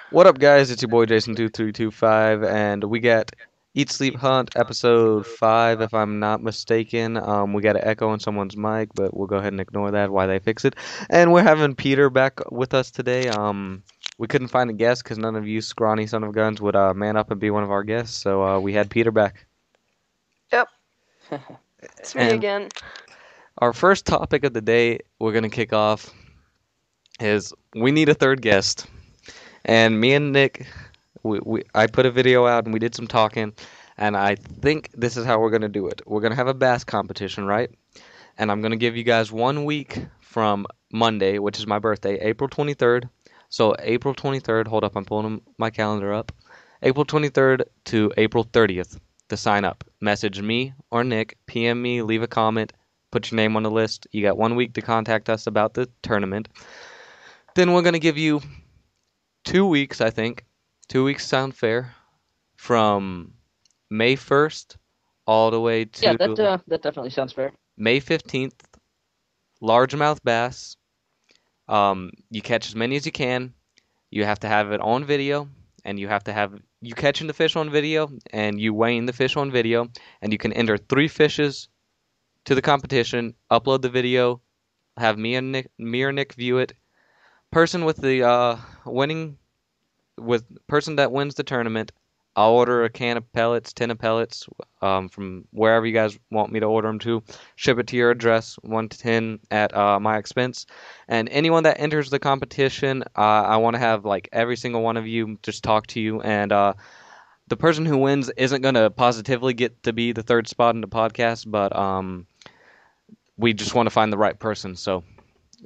What up, guys? It's your boy Jason2325, and we got Eat Sleep Hunt episode 5, if I'm not mistaken. We got an echo on someone's mic, but we'll go ahead and ignore that while they fix it. And we're having Peter back with us today. We couldn't find a guest because none of you scrawny son of guns would man up and be one of our guests, so we had Peter back. Yep, it's me And again. our first topic of the day we're gonna kick off is we need a third guest. And me and Nick, I put a video out and we did some talking, and I think this is how we're gonna do it. We're gonna have a bass competition, right? And I'm gonna give you guys 1 week from Monday, which is my birthday, April 23rd. So April 23rd, hold up, I'm pulling my calendar up. April 23rd to April 30th to sign up. Message me or Nick, PM me, leave a comment, put your name on the list. You got 1 week to contact us about the tournament. Then we're gonna give you 2 weeks, I think. 2 weeks sound fair. From May 1st all the way Yeah, to that definitely sounds fair. May 15th, largemouth bass. You catch as many as you can. You have to have it on video, and you have to have you catching the fish on video, and you weighing the fish on video, and you can enter 3 fishes to the competition, upload the video, have me or Nick view it. Person with the winning with person that wins the tournament, I'll order a can of pellets, tin of pellets, from wherever you guys want me to order them to. Ship it to your address, 1 to 10 at my expense. And anyone that enters the competition, I want to have like every single one of you just talk to you. And the person who wins isn't going to positively get to be the third spot in the podcast, but we just want to find the right person. So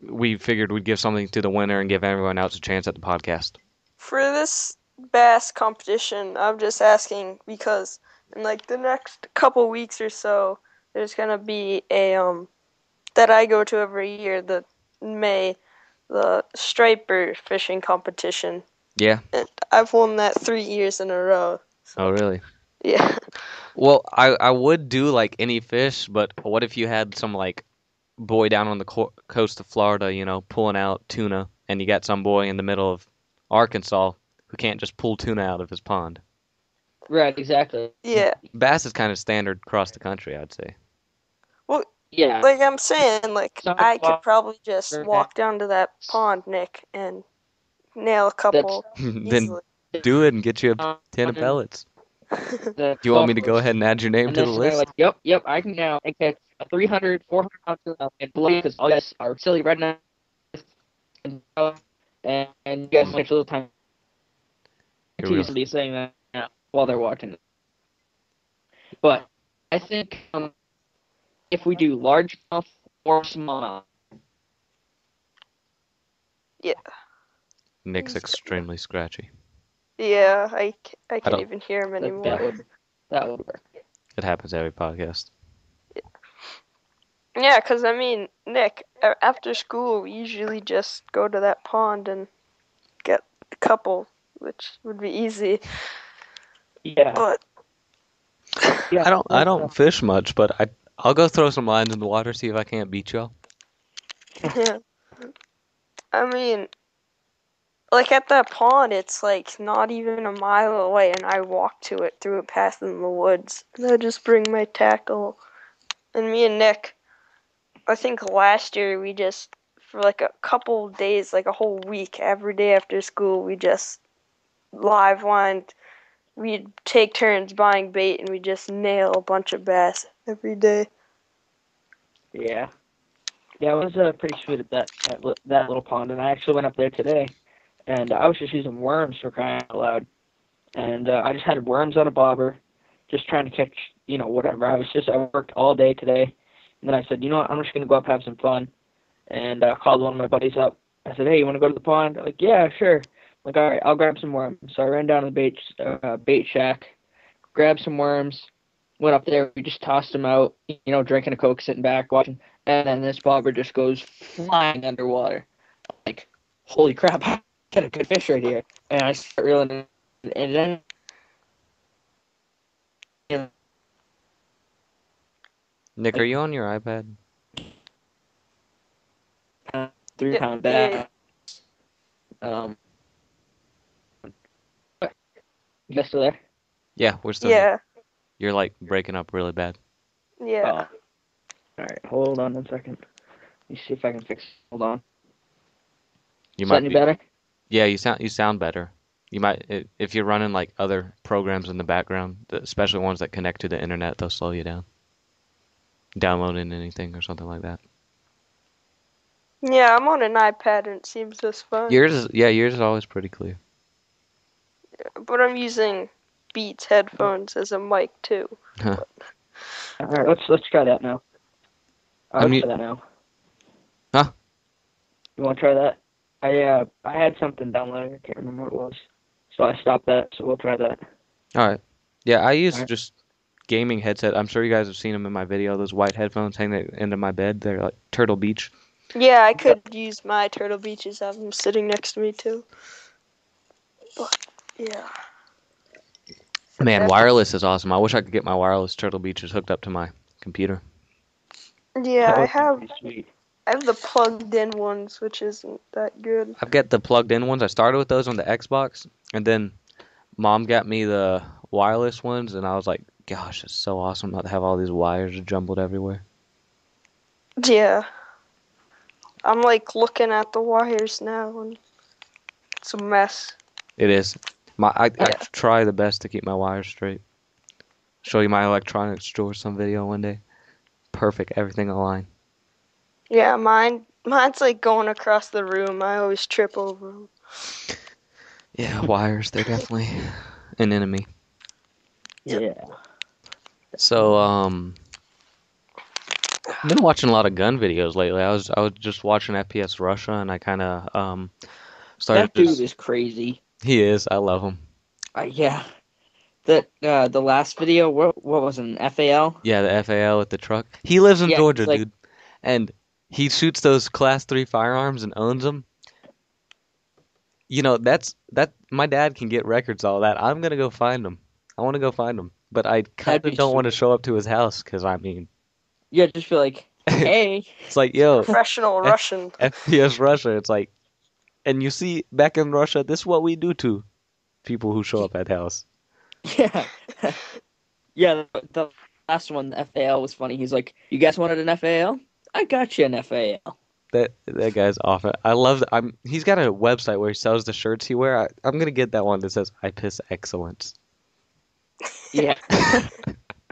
we figured we'd give something to the winner and give everyone else a chance at the podcast. For this bass competition, I'm just asking because in like the next couple weeks or so, there's gonna be a that I go to every year, the May, the striper fishing competition, Yeah. and I've won that 3 years in a row. Oh, So really? yeah, Well, I would do like any fish, but what if you had some like boy down on the coast of Florida, pulling out tuna, and you got some boy in the middle of Arkansas who can't just pull tuna out of his pond? Right, exactly. yeah. Bass is kind of standard across the country, I'd say. Well, Yeah. like I'm saying, like Some I could water probably just walk down to that pond, Nick, and nail a that's couple Then easily. do it and get you a tin of on pellets. the Do you want me to go ahead coast. and add your name And to then the somebody list? like, yep, I can now catch a 300, 400 pounds and believe because all you guys are silly rednecks and you guys want a little time You're to real. somebody saying that while they're watching. But I think if we do largemouth or smallmouth, Yeah. Nick's extremely scratchy. Yeah, I I can't don't. even hear him that, anymore. that would work. It happens every podcast. Yeah, 'cause I mean, Nick, after school, we usually just go to that pond and get a couple, which would be easy. Yeah. But Yeah. I don't fish much, but I'll go throw some lines in the water, see if I can't beat y'all. yeah, I mean, like at that pond, it's like not even a mile away, and I walk to it through a path in the woods. And I just bring my tackle. And me and Nick, I think last year we just for like a couple days, like a whole week, every day after school, we just live lined. We'd take turns buying bait, and we'd just nail a bunch of bass every day. Yeah. Yeah, it was pretty sweet at that little pond, and I actually went up there today, and I was just using worms for crying out loud, and I just had worms on a bobber, just trying to catch, whatever. I worked all day today, and then I said, you know what, I'm just gonna go up have some fun, and called one of my buddies up. I said, hey, you want to go to the pond? They're like, yeah, sure. I'm like, all right, I'll grab some worms. So I ran down to the bait shack, grabbed some worms, went up there. We just tossed them out, drinking a Coke, sitting back, watching. And then this bobber just goes flying underwater. Like, holy crap, I got a good fish right here. And I start reeling in. And then, Nick, are like, you on your iPad? 3 Yeah, pound yeah, bass. Um, You guys still there? Yeah, we're still here. Yeah. You're like breaking up really bad. Yeah. Oh. Alright, hold on 1 second. Let me see if I can fix. Hold on. You Is might that any be. better? Yeah, you sound better. You might if you're running like other programs in the background, especially ones that connect to the internet, they'll slow you down. Downloading anything or something like that. Yeah, I'm on an iPad and it seems just fine. Yours is always pretty clear. But I'm using Beats headphones as a mic too. Alright, let's try that now. Let's try that now. Huh? You want to try that? I had something downloaded. I can't remember what it was, so I stopped that. So we'll try that. All right. Yeah, I use Alright. just gaming headset. I'm sure you guys have seen them in my video. Those white headphones hanging into my bed. They're like Turtle Beach. Yeah, I could use my Turtle Beaches. Have them sitting next to me too. But yeah. Man, wireless is awesome. I wish I could get my wireless Turtle Beaches hooked up to my computer. Yeah, That I would be have pretty sweet. the plugged-in ones, which isn't that good. I've got the plugged-in ones. I started with those on the Xbox, and then Mom got me the wireless ones, and I was like, gosh, it's so awesome not to have all these wires jumbled everywhere. Yeah. I'm like looking at the wires now, and it's a mess. It is. I Yeah. try the best to keep my wires straight. Show you my electronics drawer some video one day. Perfect, everything aligned. Yeah, mine's like going across the room. I always trip over them. Yeah, wires, they're definitely an enemy. Yeah. So, I've been watching a lot of gun videos lately. I was just watching FPS Russia, and I kind of started That dude just. is crazy. He is. I love him. Yeah. The last video, what was it, an FAL? Yeah, the FAL with the truck. He lives in Yeah, Georgia, he's like- dude, and he shoots those Class 3 firearms and owns them. You know, that. My dad can get records, all that. I'm gonna go find them. I want to go find them, but I kind That'd of be don't want to sweet. show up to his house because I mean, Yeah, just feel like, hey. it's like, yo, Professional Russian. FPS Russia. It's like, and you see, back in Russia, this is what we do to people who show up at house. Yeah. Yeah, the last one, the FAL, was funny. He's like, you guys wanted an FAL? I got you an FAL. That guy's awesome. I love that. He's got a website where he sells the shirts he wear. I'm gonna get that one that says "I piss excellence." Yeah.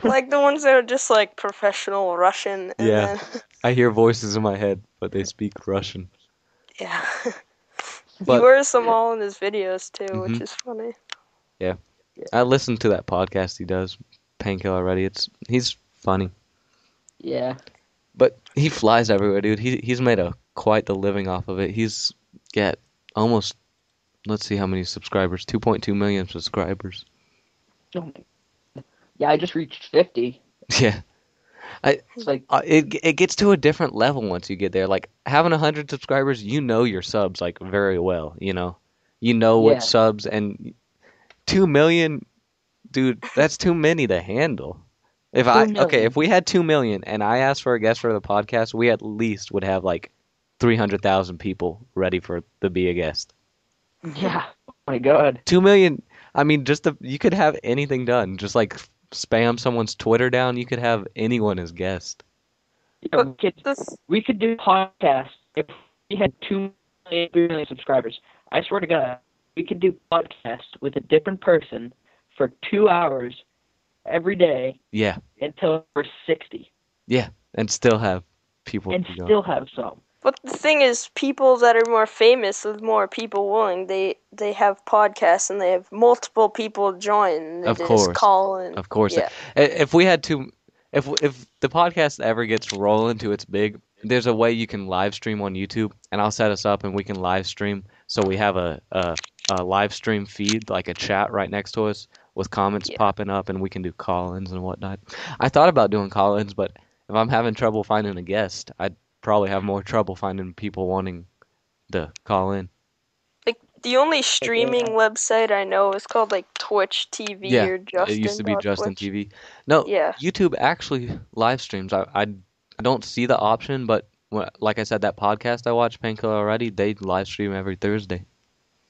Like the ones that are just like professional Russian. And Yeah. Then, I hear voices in my head, but they speak Russian. yeah. But He wears them all in his videos too, which Mhm. is funny. I listen to that podcast he does, Painkiller Ready. He's funny, Yeah. but he flies everywhere, dude. He's made quite the living off of it. He's got almost, let's see how many subscribers, 2.2 million subscribers. Oh my- Yeah, I just reached 50. Yeah. It's like, It gets to a different level once you get there. Like having 100 subscribers, you know your subs like very well. You know Yeah. what subs, and 2 million, dude. That's too many to handle. If 2 million. if we had 2 million and I asked for a guest for the podcast, we at least would have like 300,000 people ready to be a guest. yeah. Oh my god. 2 million. I mean, you could have anything done. Just like spam someone's Twitter down. You could have anyone as guest. Yeah, But this, we could do podcasts if we had 2 million, 3 million subscribers. I swear to God, we could do podcasts with a different person for 2 hours every day Yeah. until we're 60, And still have people and to go. still have some. but the thing is, people that are more famous with more people willing, they have podcasts and they have multiple people join. And they Of just course. call in. Of course. Yeah. If we had to, if the podcast ever gets rolling to its big, there's a way you can live stream on YouTube, and I'll set us up and we can live stream. So we have a live stream feed, like a chat right next to us with comments Yeah. popping up, and we can do call-ins and whatnot. I thought about doing call-ins, but if I'm having trouble finding a guest, I'd probably have more trouble finding people wanting to call in. Like the only streaming website I know is called like Twitch TV Yeah, or Justin. it used to be Justin Twitch. TV. No, Yeah. YouTube actually live streams. I don't see the option, but like I said, that podcast I watched, Painkiller Already, they live stream every Thursday.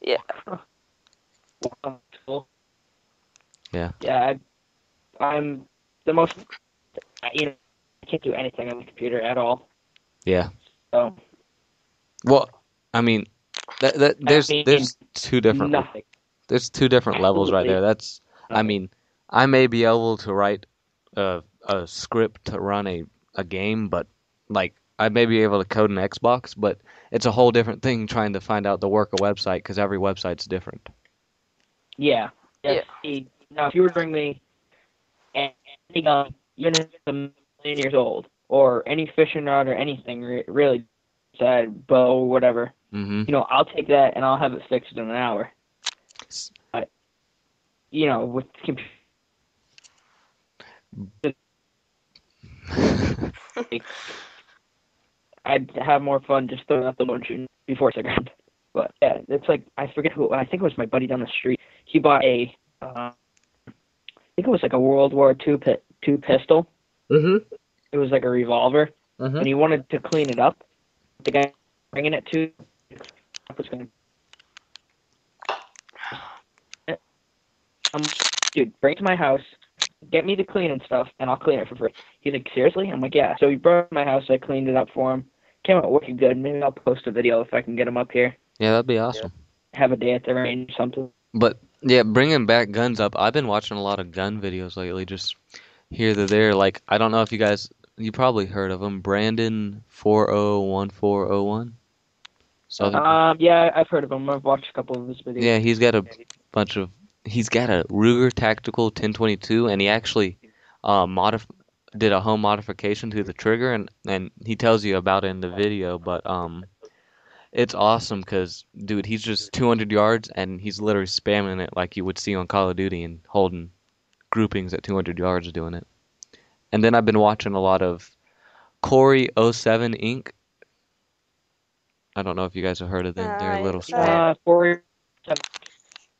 Yeah. Cool. Yeah, I'm the most. I can't do anything on the computer at all. Yeah. So Well, I mean, I mean, there's two different nothing. levels right Absolutely there. I nothing. mean, I may be able to write a script to run a game, but like I may be able to code an Xbox, but it's a whole different thing trying to find out to work a website because every website's different. Yeah. Yeah. Yeah. See, now if you were to bring me any gun, even if it's a million years old, or any fishing rod or anything, really, sad bow, whatever, Hmm. I'll take that and I'll have it fixed in an hour. But with computer, I'd have more fun just throwing out the luncheon before it's a ground. But yeah, it's like I forget who. I think it was my buddy down the street. He bought I think it was like a World War II pistol. Hmm. It was like a revolver, Hmm. and he wanted to clean it up. The guy bringing it to was going to, dude, bring it to my house, get me the cleaning stuff, and I'll clean it for free. He's like, seriously? I'm like, yeah. So he brought it to my house. I cleaned it up for him. Came out looking good. Maybe I'll post a video if I can get him up here. Yeah, that'd be awesome. Have a day at the range or something. But yeah, bringing back guns up, I've been watching a lot of gun videos lately, just here to there. Like, I don't know if you probably heard of him, Brandon 401401. Southern. Yeah, I've heard of him. I've watched a couple of his videos. Yeah, he's got a Ruger Tactical 1022, and he actually did a home modification to the trigger, and he tells you about it in the video. But it's awesome because, dude, he's just 200 yards, and he's literally spamming it like you would see on Call of Duty and holding groupings at 200 yards doing it. And then I've been watching a lot of Corey '07 Inc. I don't know if you guys have heard of them. They're a little spot. Four.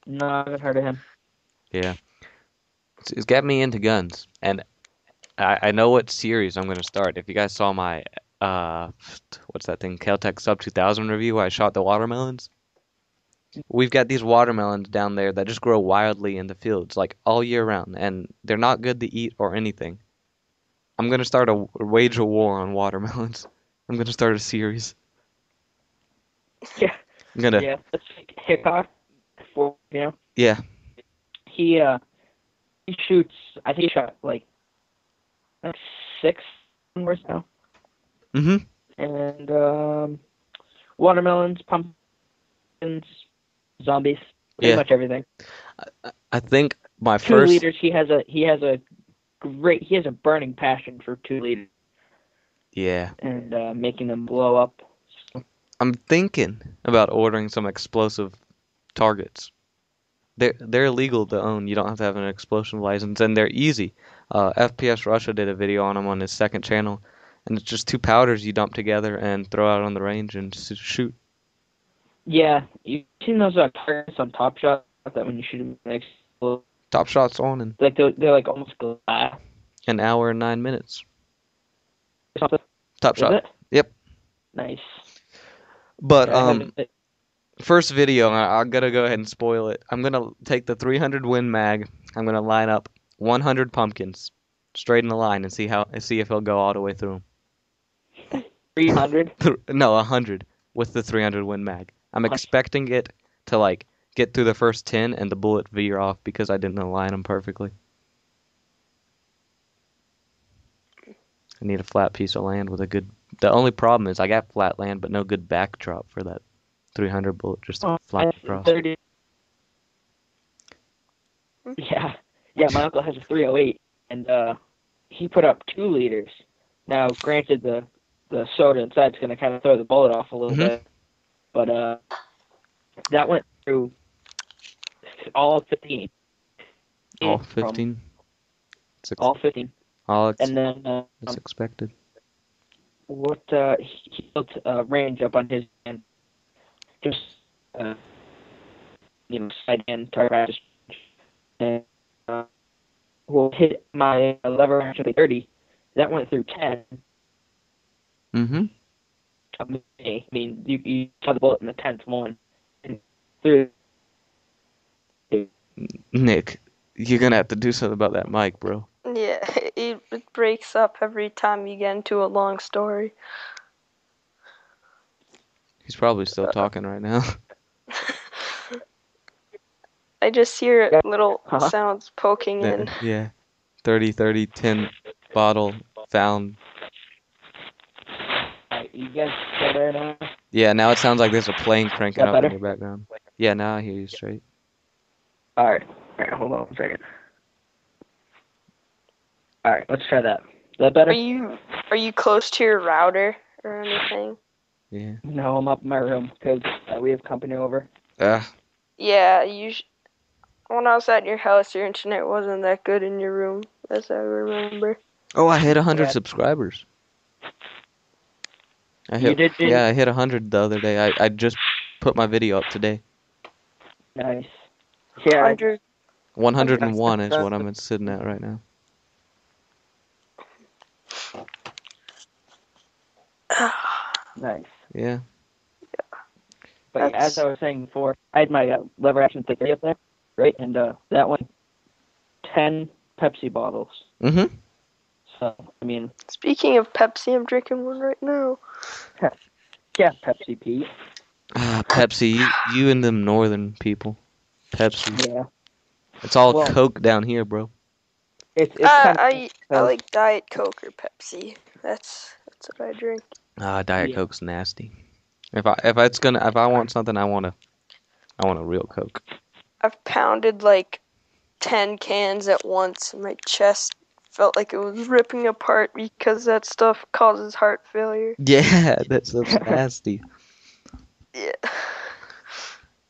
No, I haven't heard of him. Yeah. It's got me into guns. And I know what series I'm going to start. If you guys saw my, what's that thing, Caltech Sub 2000 review where I shot the watermelons? We've got these watermelons down there that just grow wildly in the fields, like all year round, and they're not good to eat or anything. I'm going to start wage a war on watermelons. I'm going to start a series. Yeah. I'm going to, Yeah. That's Hickok. yeah. He shoots. I think he shot like 6 numbers now. Hmm. And watermelons, pumpkins, zombies, pretty Yeah. much everything. I think my 2 first, liters. He has a burning passion for 2 liters yeah. and making them blow up. I'm thinking about ordering some explosive targets. They're illegal to own. You don't have to have an explosion license, and they're easy. FPS Russia did a video on them on his second channel, and it's just 2 powders you dump together and throw out on the range and shoot. Yeah, you've seen those targets on Top Shot that when you shoot them, they explode. Top Shot's on in Like they're like almost glass an hour and 9 minutes. or something. Top Is Shot. it? Yep. Nice. But Yeah, I haven't- first video, I'm gonna go ahead and spoil it. I'm gonna take the 300 Win Mag. I'm gonna line up 100 pumpkins straight in a line and see if he'll go all the way through 300. them. No, 100 with the 300 Win Mag. I'm expecting it to like get through the first 10 and the bullet veer off because I didn't align them perfectly. I need a flat piece of land with a good. The only problem is I got flat land but no good backdrop for that 300 bullet just flying across. 30. Yeah, my uncle has a 308, and he put up 2 liters. Now, granted, the soda inside is going to kind of throw the bullet off a little bit, but that went through all 15. All 15? All 15. And then it's expected. What he built a range up on his end, just side end target practice, and will hit my lever actually 30. That went through 10. Mm-hmm. I mean, you saw the bullet in the 10th one, and through. Nick, You're gonna have to do something about that mic, bro. Yeah, it breaks up every time you get into a long story. He's probably still talking right now. I just hear Yeah. little Huh? sounds poking in. Yeah. 30, 10 bottle found. Alright, you guys still there now? Yeah, now it sounds like there's a plane Is cranking that up in better? your background. Yeah, now I hear you straight. Alright. Alright, hold on a second. Alright, let's try that. Is that better? Are you close to your router or anything? Yeah. No, I'm up in my room because we have company over. Yeah, when I was at your house, your internet wasn't that good in your room, as I remember. Oh, I hit 100 Yeah. subscribers. You did? Yeah, I hit 100 the other day. I just put my video up today. Nice. Yeah. 100. 101 is what I'm sitting at right now. Nice. Yeah. But as I was saying before, I had my lever action theory up there, right? And that one, 10 Pepsi bottles. Mm-hmm. So, I mean, Speaking of Pepsi, I'm drinking one right now. yeah, Pepsi, Pete. Pepsi, you and them northern people. Pepsi. Yeah. It's all Well, Coke down here, bro. It's kind of I like Diet Coke or Pepsi. That's what I drink. Diet Yeah. Coke's nasty. If I want something, I want a real Coke. I've pounded like 10 cans at once, and my chest felt like it was ripping apart because that stuff causes heart failure. Yeah, that's nasty. Yeah.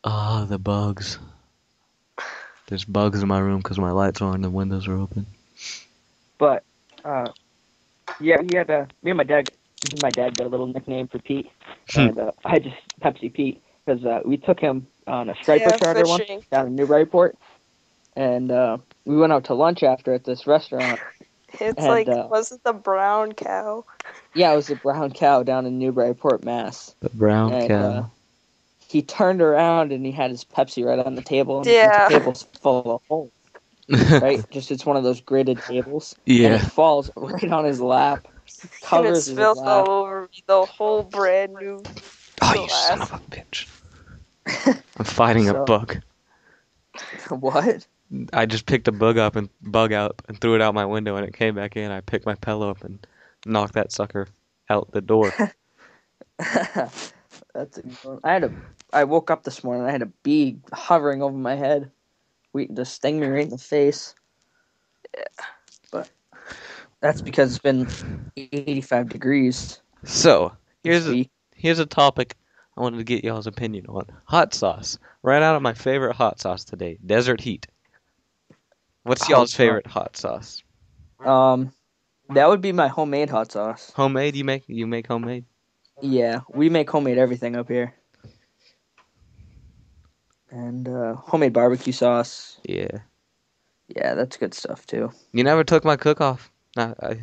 Oh, the bugs. There's bugs in my room because my lights are on and the windows are open. But, yeah, we had me and my dad got a little nickname for Pete, and I just Pepsi Pete because we took him on a striper charter once fishing. down in Newburyport, and we went out to lunch after at this restaurant. It's And, like, was it the brown cow? Yeah, it was the brown cow down in Newburyport, Mass. The brown And, cow. He turned around and he had his Pepsi right on the table, and Yeah. the table's full of holes, right? Just it's one of those gridded tables. And Yeah. it falls right on his lap. And it Covers his spills lap. all over me, the whole brand new Oh, you glass. son of a bitch. I'm fighting a So- bug. What? I just picked a bug out and threw it out my window and it came back in. I picked my pillow up and knocked that sucker out the door. That's a good one. I woke up this morning. I had a bee hovering over my head, waiting to sting me right in the face. Yeah. But that's because it's been 85 degrees. So, this week. here's a topic I wanted to get y'all's opinion on. Hot sauce. Right out of my favorite hot sauce today, Desert Heat. What's y'all's favorite hot sauce? That would be my homemade hot sauce. Homemade? You make homemade? Yeah, we make homemade everything up here. And homemade barbecue sauce. Yeah. Yeah, that's good stuff too. You never took my cook-off. I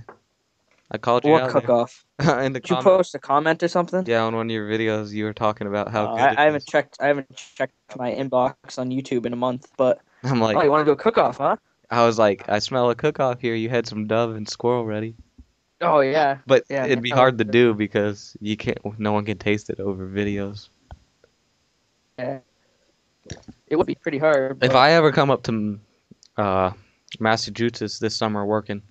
called you What out cook-off? there. In the Did you comment. post a comment or something? Yeah, on one of your videos you were talking about how good it I haven't is. checked my inbox on YouTube in a month, but I'm like, you want to do a cook-off, huh? I was like, I smell a cook-off here. You had some dove and squirrel ready. Oh yeah. But Yeah, it'd be no. hard to do because no one can taste it over videos. Yeah. It would be pretty hard. If but- I ever come up to Massachusetts this summer working,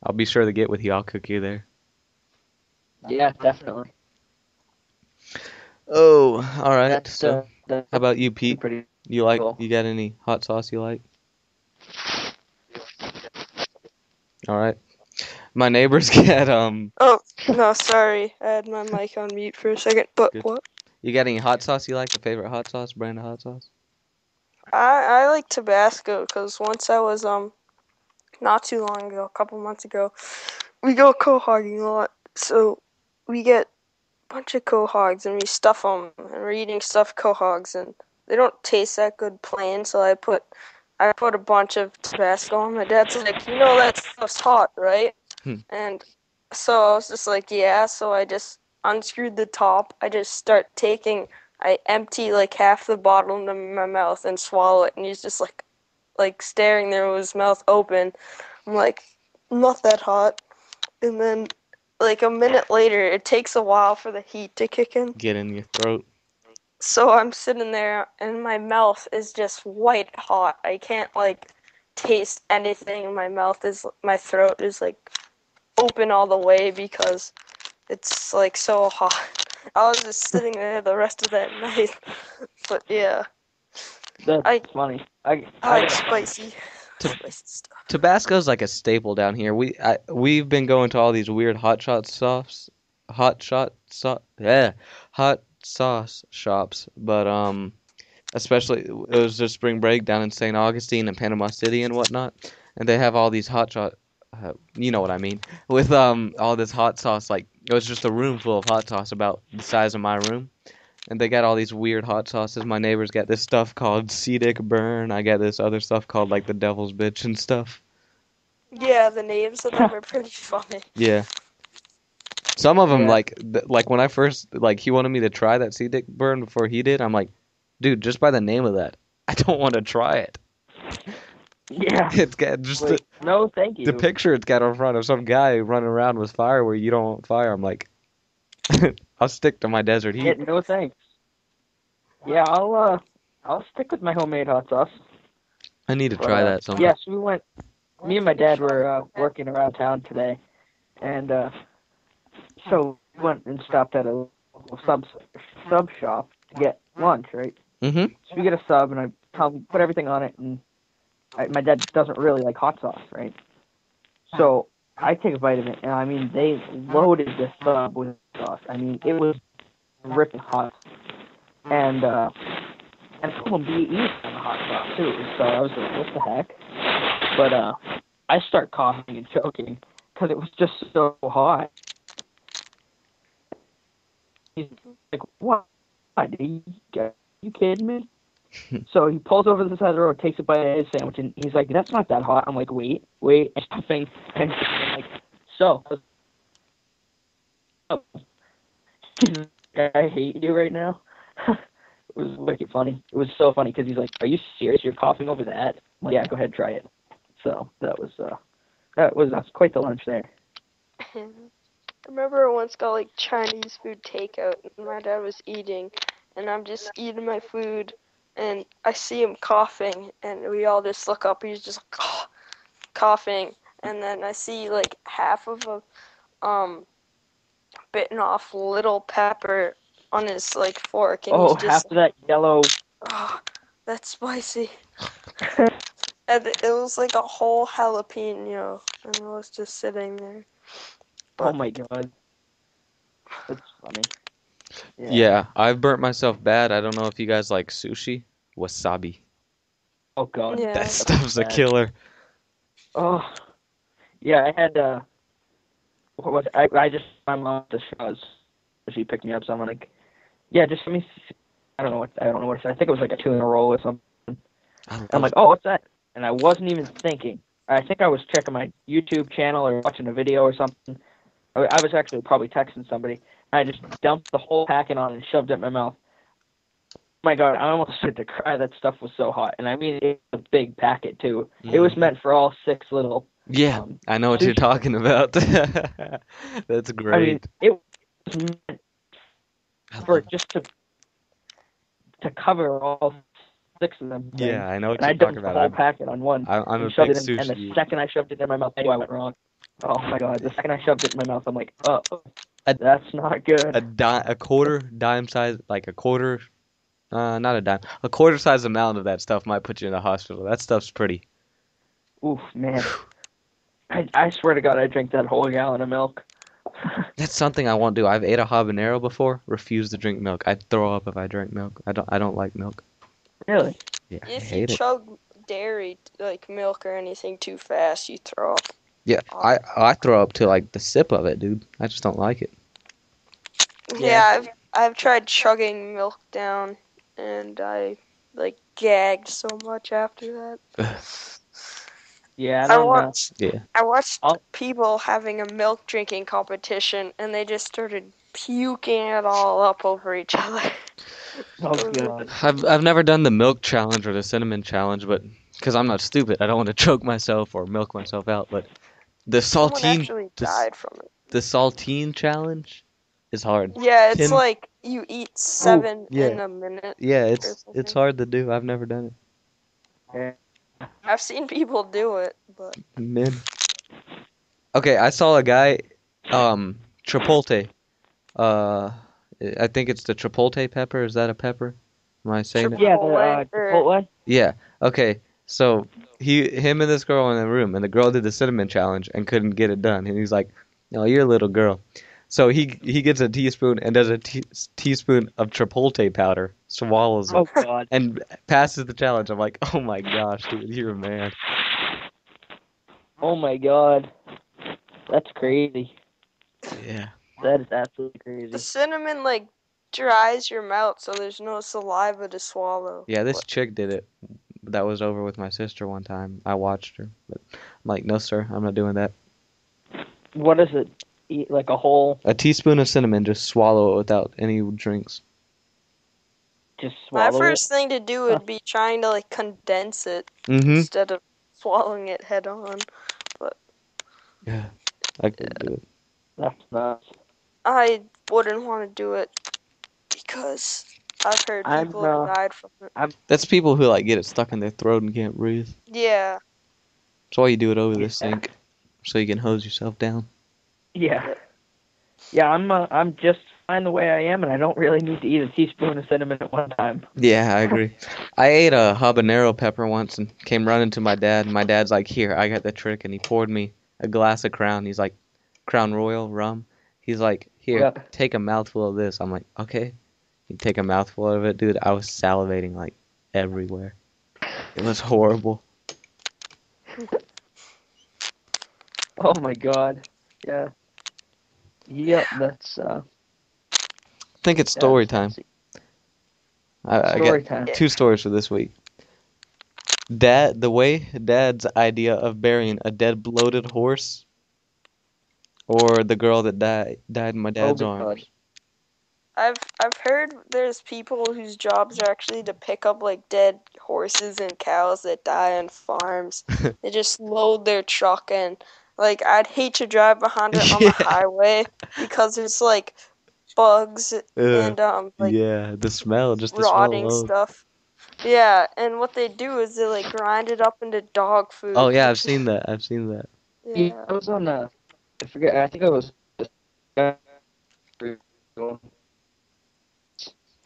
I'll be sure to get with you. I'll cook you there. Yeah, definitely. Oh, all right. That's So, how about you, Pete? pretty You cool. got any hot sauce you like? All right. My neighbors get Oh, no, sorry. I had my mic on mute for a second. But Good. what? You got any hot sauce you like? A favorite hot sauce, brand of hot sauce? I like Tabasco because once I was not too long ago, a couple months ago, we go quahogging a lot. So we get a bunch of quahogs and we stuff them, and we're eating stuffed quahogs, and they don't taste that good plain. So I put a bunch of Tabasco on. My dad's like, that stuff's hot, right? And so I was just like, yeah. So I just unscrewed the top. I empty like half the bottle into my mouth and swallow it, and he's just like, like staring there with his mouth open. I'm like, not that hot. And then like a minute later, it takes a while for the heat to kick in. Get in your throat. So I'm sitting there and my mouth is just white hot. I can't like taste anything. My throat is like open all the way because it's like so hot. I was just sitting there the rest of that night. But yeah, That's funny. I like spicy stuff. Tabasco's like a staple down here. We've been going to all these weird hot sauce shops, but especially it was just spring break down in St. Augustine and Panama City and whatnot, and they have all these you know what I mean, with all this hot sauce. Like it was just a room full of hot sauce about the size of my room, and they got all these weird hot sauces. My neighbors got this stuff called Sea Dick Burn. I got this other stuff called like the Devil's Bitch and stuff. Yeah, the names of them are pretty funny. Yeah. Some of them, Yeah. like when I first, like, he wanted me to try that Sea Dick Burn before he did. I'm like, dude, just by the name of that, I don't want to try it. Yeah. It's got just Wait, no, thank you. the picture it's got in front of some guy running around with fire where you don't want fire. I'm like, I'll stick to my desert Yeah, heat. no thanks. Yeah, I'll stick with my homemade hot sauce. I need to try that sometime. Yes, me and my dad were working around town today, and so we went and stopped at a local sub shop to get lunch, right? Mm-hmm. So we get a sub, and I tell him put everything on it, and my dad doesn't really like hot sauce, right? So I take a bite of it, and I mean, they loaded this sub with sauce. I mean, it was ripping hot, and some of them be eating on the hot sauce too. So I was like, what the heck? But I start coughing and choking because it was just so hot. He's like, what? Are you kidding me? So he pulls over to the side of the road, takes a bite of his sandwich, and he's like, that's not that hot. I'm like, wait, I'm stuffing. And I'm like, so, I hate you right now. It was wicked funny. It was so funny because he's like, are you serious? You're coughing over that? I'm like, yeah, go ahead, try it. So that was quite the lunch there. I remember I once got like Chinese food takeout and my dad was eating and I'm just eating my food and I see him coughing and we all just look up. He's just like, oh, coughing, and then I see like half of a bitten off little pepper on his like fork and he's just half of that yellow. oh, that's spicy. And it was like a whole jalapeno, and it was just sitting there. Oh my god, that's funny. Yeah, I've burnt myself bad. I don't know if you guys like sushi. Wasabi. Oh god. Yeah. That stuff's a bad. killer. Oh, yeah. I had what was it? I just my mom just was she picked me up. So I'm like, yeah, just let me. I don't know what it said. I think it was like a tuna roll or something. I'm like, oh, what's that? And I wasn't even thinking. I think I was checking my YouTube channel or watching a video or something. I was actually probably texting somebody. I just dumped the whole packet on and shoved it in my mouth. Oh my god, I almost started to cry. That stuff was so hot. And I mean, it was a big packet, too. It was meant for all 6 little... Yeah, I know what you're talking about. That's great. I mean, it was meant for just to cover all 6 of them. Yeah, I know what and I you're talking dumped the about. whole packet on one. I'm a shoved big it in, and the sushi. second I shoved it in my mouth, I knew I went wrong. Oh my god! The second I shoved it in my mouth, I'm like, oh, that's not good. A quarter dime size, like a quarter, not a dime, a quarter size amount of that stuff might put you in the hospital. That stuff's pretty. Oof, man. I swear to God, I drank that whole gallon of milk. That's something I won't do. I've ate a habanero before. Refuse to drink milk. I'd throw up if I drank milk. I don't like milk. Really? Yeah, I If you hate it. chug dairy, like milk or anything too fast, you throw up. Yeah, I throw up to like the sip of it, dude. I just don't like it. Yeah, I've tried chugging milk down, and I like gagged so much after that. Yeah, I don't know. Yeah. I watched people having a milk drinking competition, and they just started puking it all up over each other. Oh god. I've never done the milk challenge or the cinnamon challenge, but because I'm not stupid, I don't want to choke myself or milk myself out. But the Someone saltine, actually the, s- died from it. the saltine challenge is hard. Yeah, it's Tim, like you eat 7 yeah, in a minute. yeah, or it's something. hard to do. I've never done Yeah. I've seen people do it, but it. Man. Okay, I saw a guy, Chipotle. Uh, I think it's the Chipotle pepper. Is that a pepper? Am I saying it? Yeah, the Chipotle, or Chipotle. Yeah. Okay. So him and this girl in the room, and the girl did the cinnamon challenge and couldn't get it done. And he's like, "No, you're a little girl." So he gets a teaspoon and does a teaspoon of Chipotle powder, swallows Oh it, god. and passes the challenge. I'm like, "Oh my gosh, dude, you're mad." Oh my god. That's crazy. Yeah. That is absolutely the crazy. cinnamon like dries your mouth, so there's no saliva to swallow. Yeah, this But chick did it. That was over with my sister one time. I watched her, but I'm like, "No, sir, I'm not doing that." What is it? Eat like a whole, A teaspoon of cinnamon, just swallow it without any drinks. just my swallow it? first thing to do would be trying to like condense it Mm-hmm. instead of swallowing it head on. Yeah, I couldn't do it. That's nuts. I wouldn't want to do it because I've heard I'm, people have died from it. That's people who like get it stuck in their throat and can't breathe. Yeah, That's why you do it over the Yeah. sink, so you can hose yourself down. Yeah. Yeah, I'm just fine the way I am, and I don't really need to eat a teaspoon of cinnamon at one time. Yeah, I agree. I ate a habanero pepper once and came running to my dad, and my dad's like, "Here, I got the trick," and he poured me a glass of Crown. He's like, "Crown Royal rum." He's like, "Here, Yeah. take a mouthful of this." I'm like, "Okay." You take a mouthful of it, dude. I was salivating like everywhere. It was horrible. Oh my god. Yeah. Yep, that's I think it's story time. I Story got time. 2 stories for this week. The way Dad's idea of burying a dead bloated horse, or the girl that died in my dad's Oh, God. arms. I've heard there's people whose jobs are actually to pick up like dead horses and cows that die on farms. They just load their truck and like I'd hate to drive behind it on the Yeah. highway because there's like bugs and like Yeah, the smell, just the rotting smell alone. stuff. Yeah, and what they do is they like grind it up into dog food. Oh yeah, I've seen that. I've seen that. Yeah. I was on I forget. I think I was. I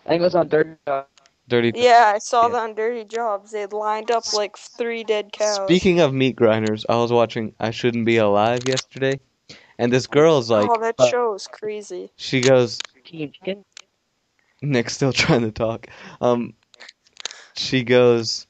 think it was on Dirty. Yeah, I saw Yeah. that on Dirty Jobs. They lined up like 3 dead cows. Speaking of meat grinders, I was watching I Shouldn't Be Alive yesterday, and this girl's like, Oh, that show is crazy. she goes, Team Chicken. Nick's still trying to talk. She goes,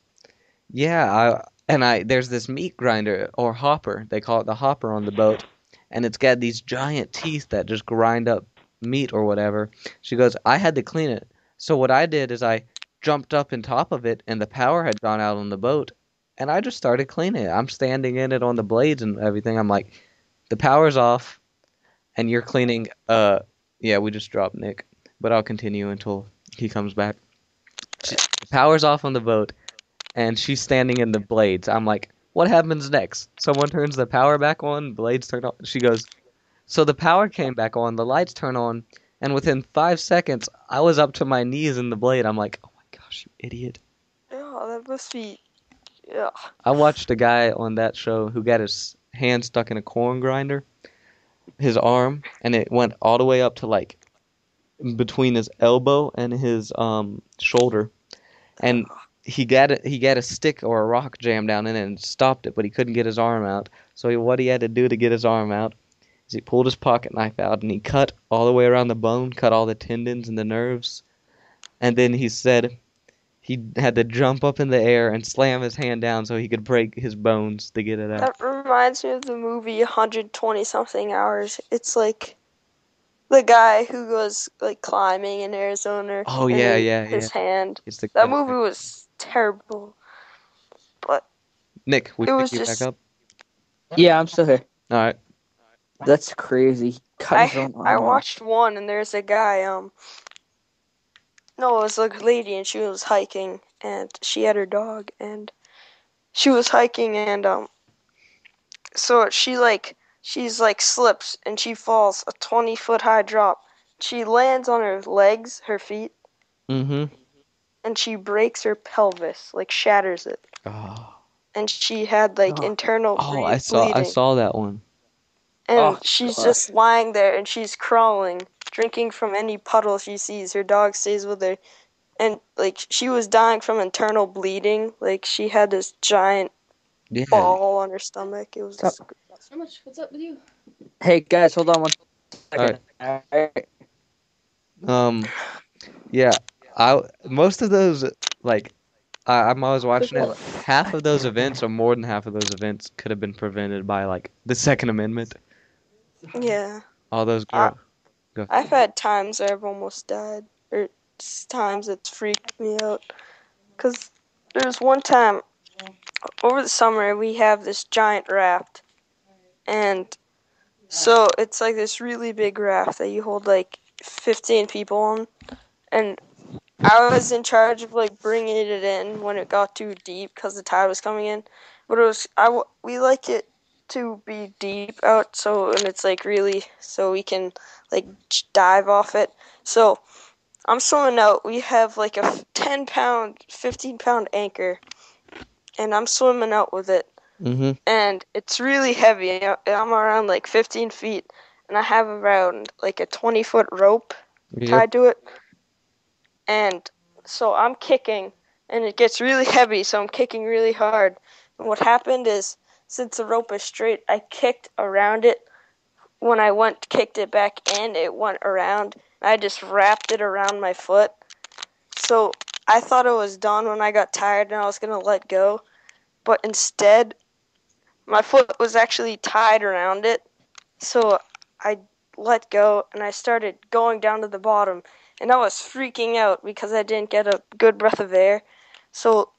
yeah, there's this meat grinder or hopper. They call it the hopper on the boat, and it's got these giant teeth that just grind up meat or whatever. She goes, I had to clean it. So what I did is I jumped up in top of it, and the power had gone out on the boat, and I just started cleaning it. I'm standing in it on the blades and everything. I'm like, the power's off, and you're cleaning. Yeah, we just dropped Nick, but I'll continue until he comes back. The power's off on the boat, and she's standing in the blades. I'm like, what happens next? Someone turns the power back on, blades turn on. She goes, so the power came back on, the lights turn on, and within 5 seconds, I was up to my knees in the blade. I'm like, oh my gosh, you idiot. Yeah, that must be. Yeah. I watched a guy on that show who got his hand stuck in a corn grinder, his arm, and it went all the way up to like between his elbow and his shoulder, and he got a stick or a rock jammed down in it and stopped it, but he couldn't get his arm out. So what he had to do to get his arm out is he pulled his pocket knife out and he cut all the way around the bone, cut all the tendons and the nerves, and then he said he had to jump up in the air and slam his hand down so he could break his bones to get it out. That reminds me of the movie 120 something hours. It's like the guy who goes like climbing in Arizona. Oh and yeah, his hand. It's the That movie was terrible. But Nick, we it pick was you just back up. Yeah, I'm still here. All right. That's crazy. cut his own I arm off. watched one, and there's a guy. No, it was a lady, and she was hiking, and she had her dog, and she was hiking, and so she's like slips, and she falls a 20-foot high drop. She lands on her legs, her feet, Mm-hmm. and she breaks her pelvis, like shatters it. Oh, And she had like Oh. internal I bleeding. saw that one. And Oh, she's gosh. just lying there, and she's crawling, drinking from any puddle she sees. Her dog stays with her. And like she was dying from internal bleeding. Like she had this giant Yeah. ball on her stomach. It was What's So much. What's up with you? Hey guys, hold on one second. Alright. Yeah. Most of those, like, I'm always watching it. Half of those events, or more than half of those events, could have been prevented by like the Second Amendment. yeah. All those girls. I've had times where I've almost died, or times it's freaked me out. Cause there's one time over the summer we have this giant raft, and so it's like this really big raft that you hold like 15 people on, and I was in charge of like bringing it in when it got too deep because the tide was coming in. But it was we like it to be deep out, so and it's like really so we can like dive off it. So I'm swimming out. We have like a 10-pound, 15-pound anchor, and I'm swimming out with it, Mm-hmm. and it's really heavy. I'm around like 15 feet, and I have around like a 20-foot rope Yep. tied to it. And so I'm kicking, and it gets really heavy, so I'm kicking really hard. And what happened is, since the rope is straight, I kicked around it. When I kicked it back in, it went around. I just wrapped it around my foot. So I thought it was done when I got tired and I was going to let go. But instead, my foot was actually tied around it. So I let go, and I started going down to the bottom. And I was freaking out because I didn't get a good breath of air. So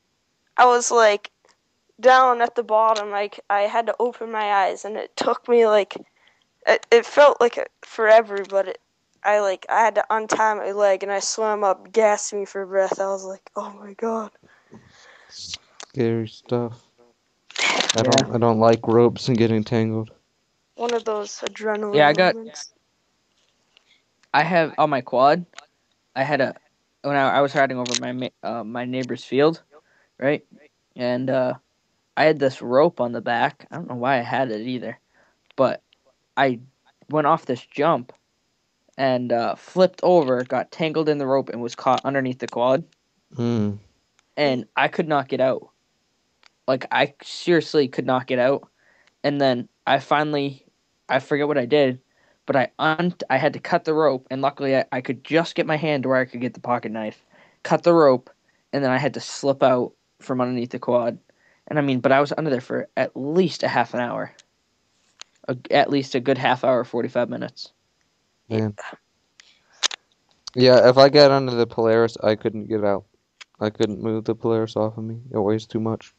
I was like down at the bottom. Like I had to open my eyes, and it took me like it felt like forever. But I had to untie my leg, and I swam up, gasping for breath. I was like, oh my god. Scary stuff. Yeah. I don't like ropes and getting tangled. One of those adrenaline Yeah, I got- moments. I have on my quad. I had when I was riding over my neighbor's field, right? And I had this rope on the back. I don't know why I had it either, but I went off this jump and flipped over, got tangled in the rope, and was caught underneath the quad. Mm. And I could not get out. Like I seriously could not get out. And then I forget what I did, but I had to cut the rope, and luckily I could just get my hand to where I could get the pocket knife, cut the rope, and then I had to slip out from underneath the quad. And I mean, but I was under there for at least a half an hour, at least a good half hour, 45 minutes. Man. Yeah, if I got under the Polaris, I couldn't get out. I couldn't move the Polaris off of me. It weighs too much.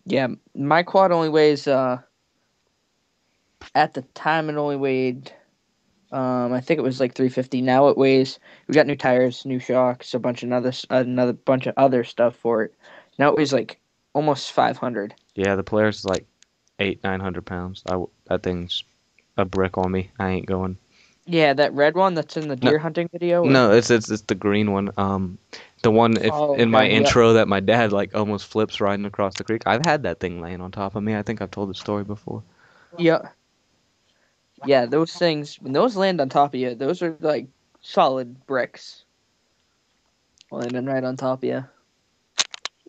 Yeah, my quad only weighs. At the time, it only weighed. I think it was like 350. Now it weighs. We got new tires, new shocks, another bunch of other stuff for it. Now it weighs like almost 500. Yeah, the Polaris is like 900 pounds. That thing's a brick on me. I ain't going. Yeah, that red one that's in the deer hunting video. No, it's the green one. The one in my yeah. intro that my dad like almost flips riding across the creek. I've had that thing laying on top of me. I think I've told the story before. Yeah. Yeah, those things, when those land on top of you, those are like solid bricks. Landing right on top of you.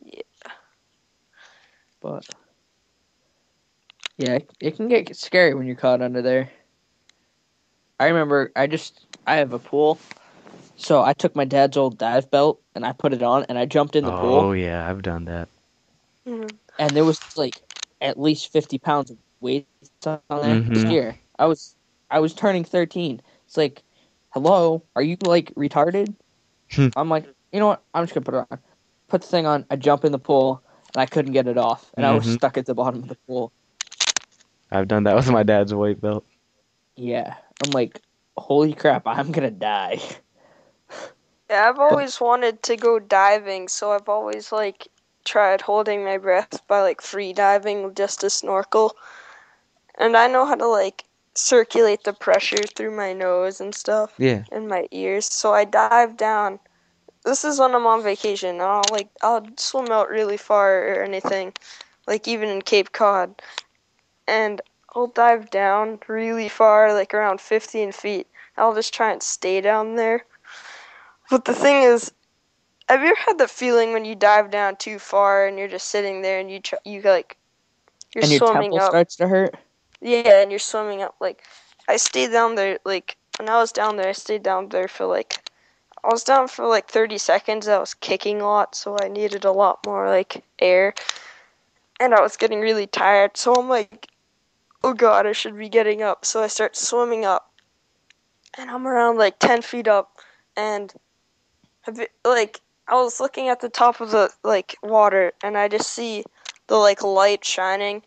Yeah. But, yeah, it can get scary when you're caught under there. I remember, I have a pool, so I took my dad's old dive belt, and I put it on, and I jumped in the pool. Oh, yeah, I've done that. Mhm. And there was like at least 50 pounds of weight on there Mhm. this year. I was turning 13. It's like, hello, are you like retarded? I'm like, you know what? I'm just gonna put it on. Put the thing on. I jump in the pool, and I couldn't get it off, and I was Mhm. stuck at the bottom of the pool. I've done that with my dad's weight belt. Yeah, I'm like, holy crap, I'm gonna die. Yeah, I've always wanted to go diving, so I've always like tried holding my breath by like free diving just to snorkel. And I know how to like circulate the pressure through my nose and stuff Yeah. and my ears. So I dive down. This is when I'm on vacation. I'll swim out really far or anything, like even in Cape Cod, and I'll dive down really far, like around 15 feet. I'll just try and stay down there. But the thing is, have you ever had the feeling when you dive down too far and you're just sitting there and you like you're And your swimming temple up? starts to hurt? Yeah, and you're swimming up. Like I stayed down there. Like when I was down there, I stayed down there for like I was down for like 30 seconds. I was kicking a lot, so I needed a lot more like air, and I was getting really tired. So I'm like, oh god, I should be getting up. So I start swimming up, and I'm around like 10 feet up, and like I was looking at the top of the like water, and I just see the like light shining,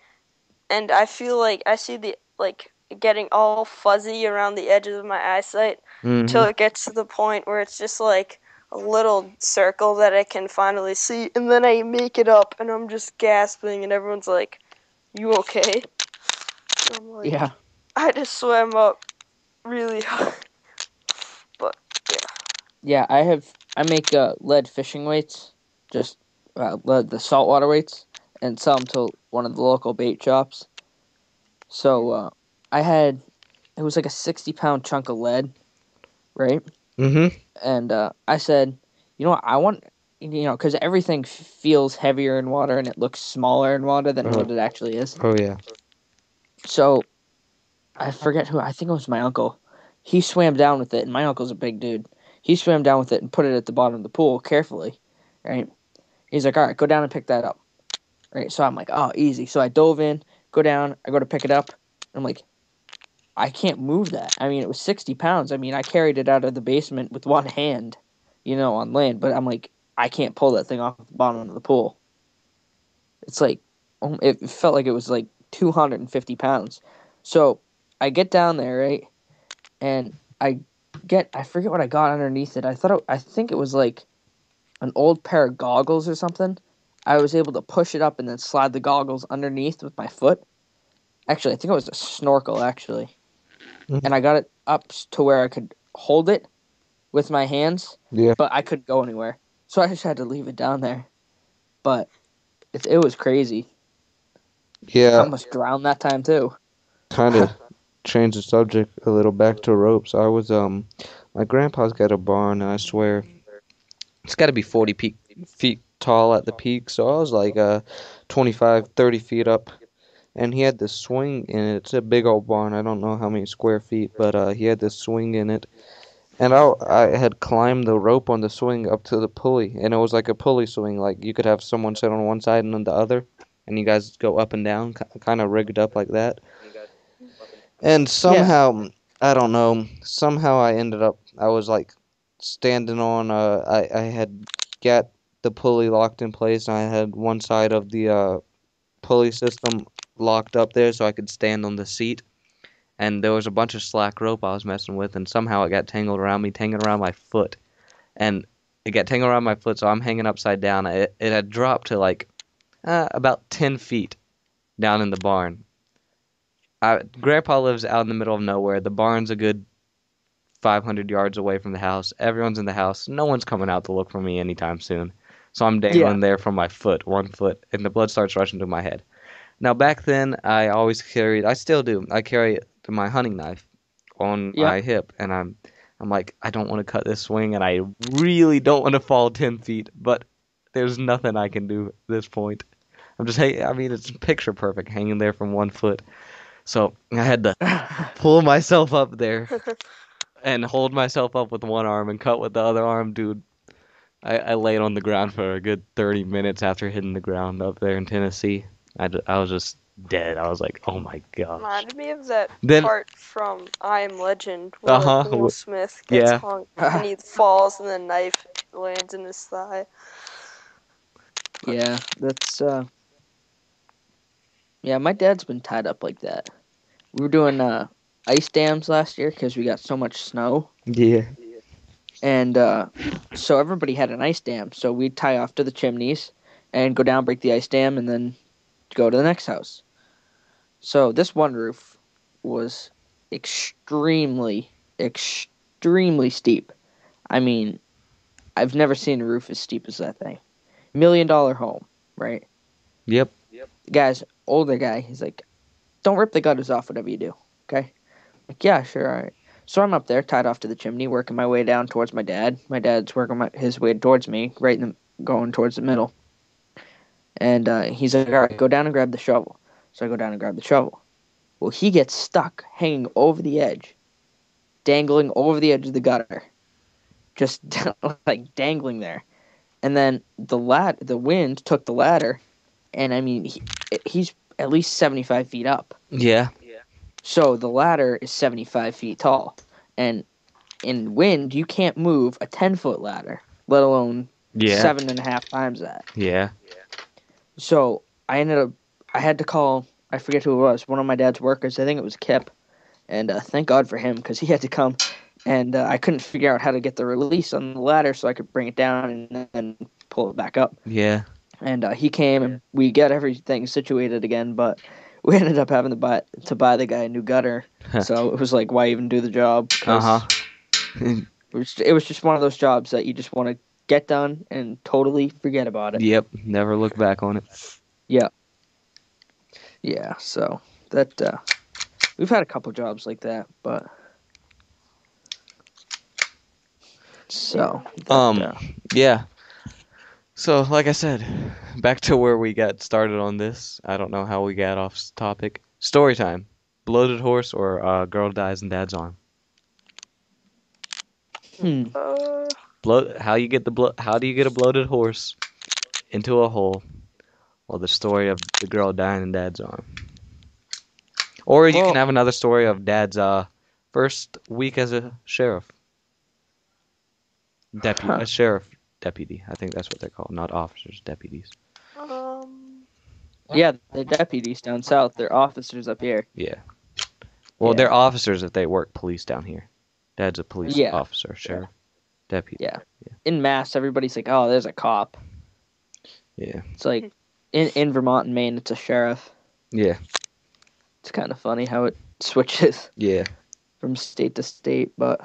and I feel like I see the like getting all fuzzy around the edges of my eyesight till Mm-hmm. it gets to the point where it's just like a little circle that I can finally see, and then I make it up, and I'm just gasping, and everyone's like, "You okay?" And I'm like, Yeah. I just swam up really high, but Yeah, I make lead fishing weights, just the saltwater weights, and sell them to one of the local bait shops. So it was like a 60-pound chunk of lead, right? Mm-hmm. And I said, you know what, I want, because everything feels heavier in water and it looks smaller in water than what it actually is. Oh yeah. So I forget who, I think it was my uncle. He swam down with it, and my uncle's a big dude. He swam down with it and put it at the bottom of the pool carefully, right? He's like, all right, go down and pick that up. Right? So I'm like, oh, easy. So I dove in, go down, I go to pick it up. I'm like, I can't move that. I mean, it was 60 pounds. I mean, I carried it out of the basement with one hand, on land. But I'm like, I can't pull that thing off the bottom of the pool. It's like, it felt like it was like 250 pounds. So I get down there, right? And I forget what I got underneath it. I think it was like an old pair of goggles or something. I was able to push it up and then slide the goggles underneath with my foot. Actually, I think it was a snorkel, actually. Mhm. And I got it up to where I could hold it with my hands, Yeah. but I couldn't go anywhere. So I just had to leave it down there. But it was crazy. I Yeah. almost drowned that time, too. Kind of change the subject a little back to ropes. I was my grandpa's got a barn, and I swear it's got to be 40 feet tall at the peak. So I was like 25, 30 feet up, and he had this swing in it. It's a big old barn. I don't know how many square feet, but he had this swing in it. And I had climbed the rope on the swing up to the pulley, and it was like a pulley swing. Like you could have someone sit on one side and on the other, and you guys go up and down, kind of rigged up like that. And Yeah. somehow, I don't know, somehow I was like standing on, I had got the pulley locked in place, and I had one side of the pulley system locked up there so I could stand on the seat. And there was a bunch of slack rope I was messing with, and somehow it got tangled around me, tangled around my foot. And it got tangled around my foot, so I'm hanging upside down. It had dropped to like about 10 feet down in the barn. Grandpa lives out in the middle of nowhere. The barn's a good 500 yards away from the house. Everyone's in the house. No one's coming out to look for me anytime soon. So I'm Yeah. dangling there from my foot, one foot, and the blood starts rushing to my head. Now, back then, I still do, I carry my hunting knife on Yep. my hip, and I'm like, I don't want to cut this swing, and I really don't want to fall 10 feet, but there's nothing I can do at this point. I mean, it's picture perfect hanging there from one foot. So I had to pull myself up there and hold myself up with one arm and cut with the other arm, dude. I laid on the ground for a good 30 minutes after hitting the ground up there in Tennessee. I was just dead. I was like, oh my gosh. reminded me of that Then, part from I Am Legend where like, Will Smith gets yeah. hung and he falls and the knife lands in his thigh. Yeah, that's yeah, my dad's been tied up like that. We were doing ice dams last year because we got so much snow. Yeah. And so everybody had an ice dam. So we'd tie off to the chimneys and go down, break the ice dam, and then go to the next house. So this one roof was extremely, extremely steep. I mean, I've never seen a roof as steep as that thing. $1 million home, right? Yep. The guy's older guy. He's like, "Don't rip the gutters off, whatever you do." Okay. Like, yeah, sure, all right. So I'm up there, tied off to the chimney, working my way down towards my dad. My dad's working his way towards me, going towards the middle. And he's like, "All right, go down and grab the shovel." So I go down and grab the shovel. Well, he gets stuck, hanging over the edge, dangling over the edge of the gutter, just like dangling there. And then the wind took the ladder, and I mean, he's at least 75 feet up. Yeah. So the ladder is 75 feet tall, and in wind, you can't move a 10-foot ladder, let alone Yeah. 7.5 times that. Yeah. So I had to call, I forget who it was, one of my dad's workers. I think it was Kip, and thank God for him because he had to come, and I couldn't figure out how to get the release on the ladder so I could bring it down and then pull it back up. Yeah. And he came, and we got everything situated again, but we ended up having to buy the guy a new gutter. So it was like, why even do the job? 'Cause it was just one of those jobs that you just want to get done and totally forget about it. Yep. Never look back on it. Yeah. Yeah. So that we've had a couple jobs like that, but so yeah. So, like I said, back to where we got started on this. I don't know how we got off topic. Story time. Bloated horse or girl dies in dad's arm. How do you get a bloated horse into a hole? Well, the story of the girl dying in dad's arm. Or you can have another story of dad's first week as a sheriff. A sheriff deputy. I think that's what they're called, not officers, deputies. Yeah, they're deputies down south. They're officers up here. Yeah. Well, Yeah. they're officers if they work police down here. Dad's a police Yeah. officer, sheriff, deputy. Yeah. In Mass, everybody's like, "Oh, there's a cop." Yeah. It's like in Vermont and Maine, it's a sheriff. Yeah. It's kind of funny how it switches Yeah. from state to state, but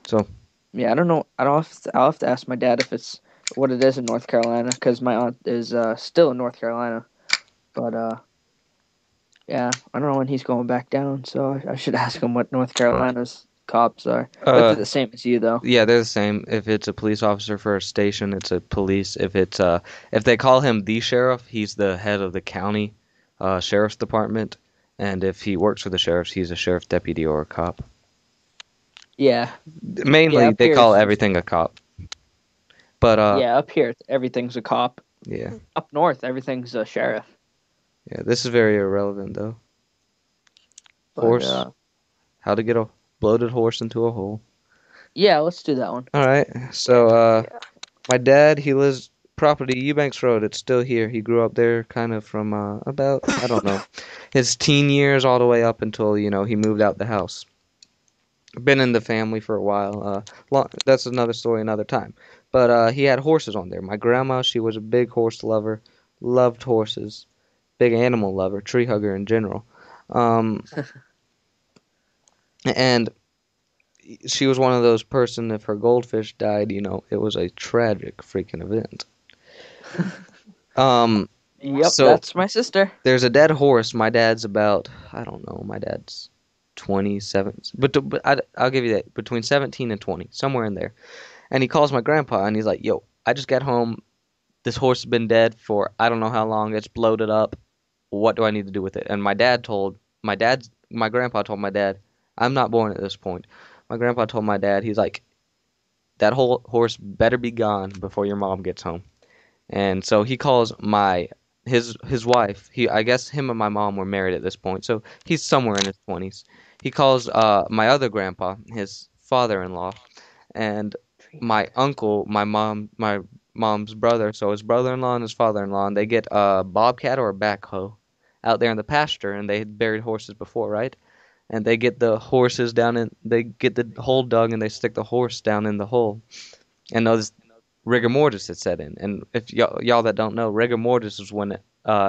So. Yeah, I don't know. I'll have to ask my dad if it's what it is in North Carolina, because my aunt is still in North Carolina. But yeah, I don't know when he's going back down, so I should ask him what North Carolina's cops are. But they're the same as you, though. Yeah, they're the same. If it's a police officer for a station, it's a police. If they call him the sheriff, he's the head of the county sheriff's department, and if he works for the sheriffs, he's a sheriff deputy or a cop. Yeah. Mainly, they call everything a cop. But yeah, up here everything's a cop. Yeah. Up north, everything's a sheriff. Yeah, this is very irrelevant though. But, Horse. How to get a bloated horse into a hole. Yeah, let's do that one. All right. So my dad, he lives property Eubanks Road. It's still here. He grew up there kind of from about, I don't know, his teen years all the way up until, he moved out the house. Been in the family for a while. That's another story another time. But he had horses on there. My grandma, she was a big horse lover, loved horses, big animal lover, tree hugger in general. And she was one of those person, if her goldfish died, it was a tragic freaking event. Yep, so that's my sister. There's a dead horse. My dad's about, I don't know, my dad's 27, but I'll give you that, between 17 and 20, somewhere in there. And he calls my grandpa and he's like, "Yo, I just got home. This horse has been dead for I don't know how long. It's bloated up. What do I need to do with it?" And my grandpa told my dad, "I'm not born at this point." My grandpa told my dad, he's like, "That whole horse better be gone before your mom gets home." And so he calls his wife. I guess him and my mom were married at this point, so he's somewhere in his 20s. He calls my other grandpa, his father-in-law, and my uncle, my mom's brother, so his brother-in-law and his father-in-law, and they get a bobcat or a backhoe out there in the pasture, and they had buried horses before, right? and they get the horses down in. They get the hole dug, and they stick the horse down in the hole, and those rigor mortis had set in. And if y'all that don't know, rigor mortis is when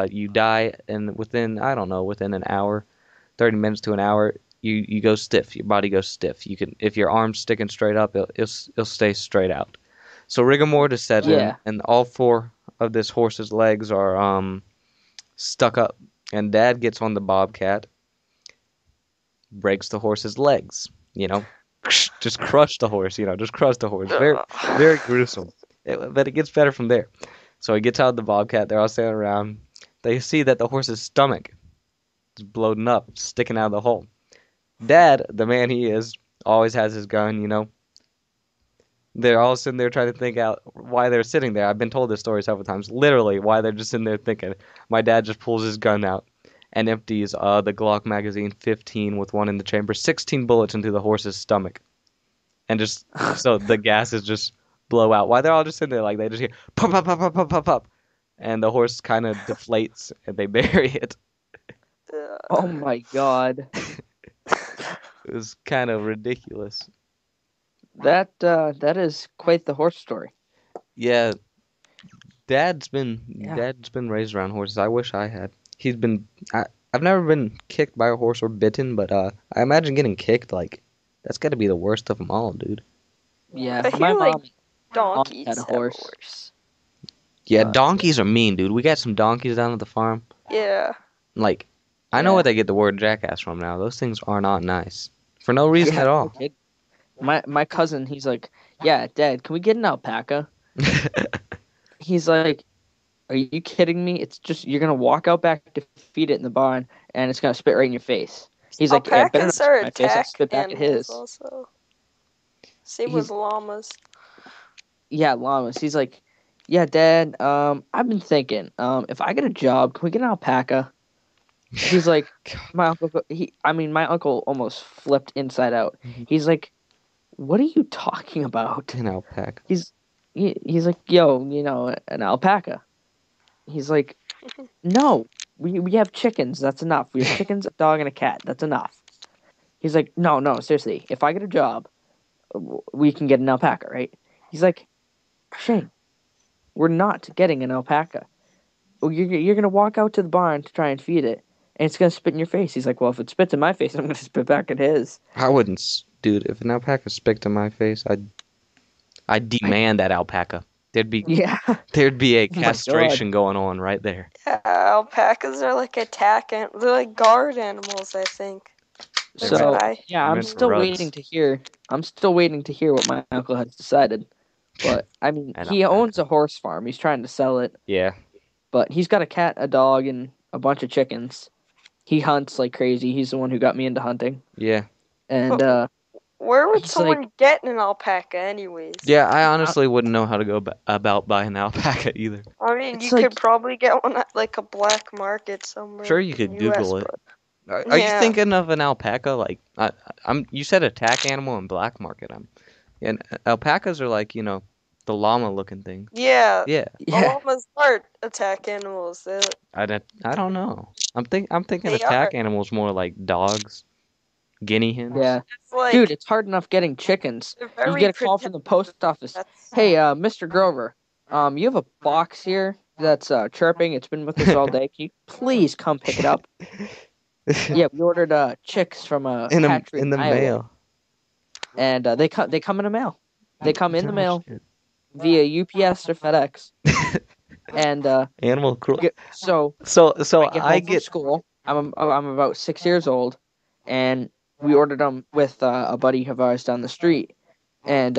you die, and within I don't know, within an hour, 30 minutes to an hour, you go stiff. Your body goes stiff. You can if your arm's sticking straight up, it'll stay straight out. So rigor mortis set in, Yeah. and all four of this horse's legs are stuck up. And Dad gets on the bobcat, breaks the horse's legs. Just crush the horse. Just crush the horse. Very very gruesome. But it gets better from there. So he gets out of the bobcat. They're all standing around. They see that the horse's stomach is bloating up, sticking out of the hole. Dad, the man he is, always has his gun. They're all sitting there trying to think out why they're sitting there. I've been told this story several times. Literally, why they're just sitting there thinking. My dad just pulls his gun out and empties the Glock magazine 15 with one in the chamber, 16 bullets into the horse's stomach. And just so the gases just blow out. While they're all just sitting there, like they just hear pop, pop, pop, pop, pop, pop, pop. And the horse kind of deflates and they bury it. Oh my god. It was kind of ridiculous. That is quite the horse story. Yeah, Dad's been Yeah. raised around horses. I wish I had. I've never been kicked by a horse or bitten, but I imagine getting kicked, like, that's got to be the worst of them all, dude. Yeah, I my hear, like, mom Donkeys had a have horse. Yeah, Uh, donkeys are mean, dude. We got some donkeys down at the farm. Yeah. Like, I know Yeah. where they get the word jackass from now. Those things are not nice. For no reason at all. Okay. My cousin, he's like, yeah, Dad, can we get an alpaca? He's like, are you kidding me? It's just you're gonna walk out back to feed it in the barn, and it's gonna spit right in your face. He's like, yeah, better not Alpacas are spit in my face. I'll attack spit back at animals his. also. Same He's- with llamas. Yeah, llamas. He's like, yeah, Dad. I've been thinking, if I get a job, can we get an alpaca? He's like, my uncle. My uncle almost flipped inside out. Mhm. He's like, what are you talking about? An alpaca. He's like, yo, an alpaca. He's like, no, we have chickens. That's enough. We have chickens, a dog, and a cat. That's enough. He's like, no, seriously. If I get a job, we can get an alpaca, right? He's like, Shane, we're not getting an alpaca. You're gonna walk out to the barn to try and feed it, and it's gonna spit in your face. He's like, well, if it spits in my face, I'm gonna spit back at his. I wouldn't, dude. If an alpaca spit in my face, I'd demand that alpaca. There'd be Yeah. a my castration going on right there. Yeah, alpacas are like they're like guard animals, I think. That's So what I. yeah, I'm meant for still rugs. waiting to hear. I'm still waiting to hear what my uncle has decided. But I mean, An he alpaca. owns a horse farm. He's trying to sell it, Yeah. but he's got a cat, a dog, and a bunch of chickens. He hunts like crazy. He's the one who got me into hunting. Yeah. And Where would He's someone get an alpaca, anyways? Yeah, I honestly wouldn't know how to go about buying an alpaca either. I mean, It's you like- could probably get one at like a black market somewhere. Sure, you could in the US, Google it. but- Are you Yeah. thinking of an alpaca? Like, you said attack animal and black market. And alpacas are like, the llama-looking thing. Yeah, Yeah. yeah, llamas are attack animals. I don't know. I'm thinking They attack animals more like dogs, guinea hens. yeah, It's like dude, it's hard enough getting chickens. they're You very get a call from the post office. That's- Hey, Mr. Grover, you have a box here that's chirping. It's been with us all day. Can you please come pick it up? Yeah, we ordered chicks from a hatchery in the Iowa, mail. and they come in the mail. They come in the mail Shit. via UPS or FedEx, and Animal cruelty. so So I get home I from get school. I'm about 6 years old, and we ordered them with a buddy of ours down the street, and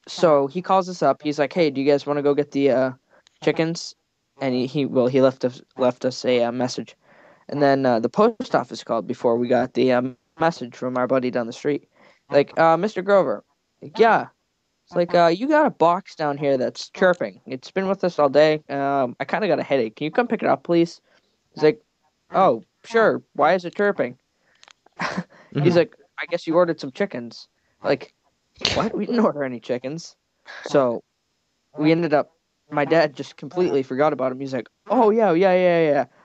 so he calls us up. He's like, "Hey, do you guys want to go get the chickens?" And he left us a message, and then the post office called before we got the message from our buddy down the street, like, "Mr. Grover, yeah." It's like, you got a box down here that's chirping. It's been with us all day. I kind of got a headache. Can you come pick it up, please? He's like, oh, sure. Why is it chirping? He's like, I guess you ordered some chickens. Like, what? We didn't order any chickens. So we ended up, my dad just completely forgot about him. He's like, oh, yeah.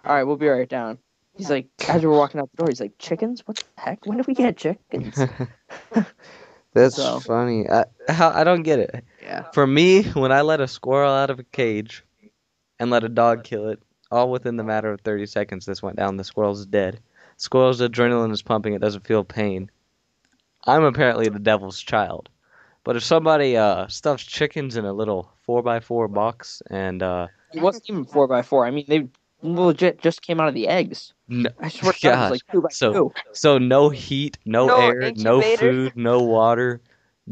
All right, we'll be right down. He's like, as we're walking out the door, he's like, chickens? What the heck? When did we get chickens? That's So- funny. I don't get it. Yeah. For me, when I let a squirrel out of a cage and let a dog kill it, all within the matter of 30 seconds, this went down. The squirrel's dead. Squirrel's adrenaline is pumping. It doesn't feel pain. I'm apparently the devil's child. But if somebody stuffs chickens in a little 4x4 box and It wasn't even 4x4. I mean, they legit just came out of the eggs. no, I swear to God, it was like 2x2. so no heat, no No air, no incubator. food, no water,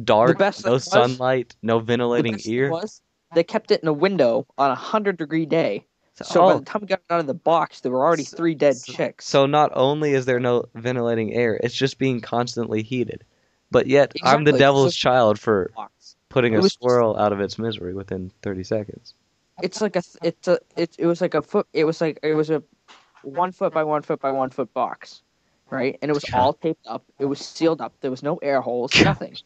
dark, best no thing was- sunlight, no The ventilating best thing ear. was, they kept it in a window on a 100-degree day. So by the time we got it out of the box, there were already 3 dead chicks. So not only is there no ventilating air, it's just being constantly heated. But yet I'm the Exactly, devil's it's just- child for Box. putting It a was just- squirrel out of its misery within 30 seconds. It's like it was like a foot. It was a 1 foot by 1 foot by 1 foot box, right? And it was all taped up. It was sealed up. There was no air holes, nothing.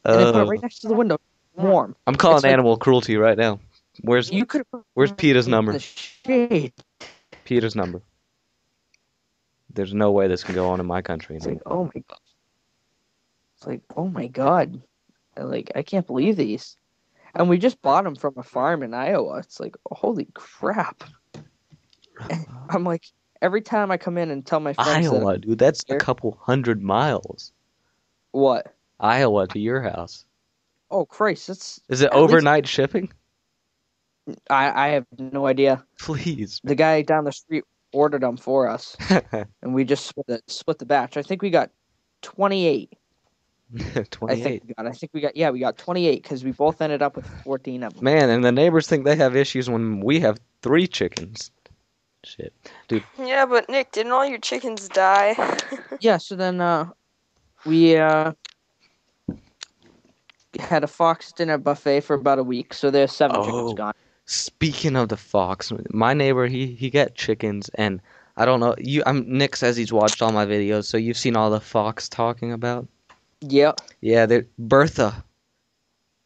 And they put it right next to the window, warm. I'm calling it's like- animal cruelty right now. Where's You could have. Where's Peter's number? The shade. Peter's number? There's no way this can go on in my country. It's like, oh my god. It's like, oh my god. I can't believe these. And we just bought them from a farm in Iowa. It's like, holy crap. And I'm like, every time I come in and tell my friends that, Iowa, dude, that's a here. couple hundred miles. what? Iowa to your house. Oh Christ, that's Is it At least- overnight shipping? I have no idea. Please. The guy down the street ordered them for us, and we just split the batch. I think we got 28. I 28. think we got 28 because we both ended up with 14 of them. Man, and the neighbors think they have issues when we have 3 chickens. Shit. Yeah, but Nick, didn't all your chickens die? Yeah, so then we had a Fox dinner buffet for about a week, so there's 7 Oh. chickens gone. Speaking of the fox, my neighbor, he got chickens, and I don't know, Nick says he's watched all my videos, so you've seen all the fox talking about? Yep. Yeah, Bertha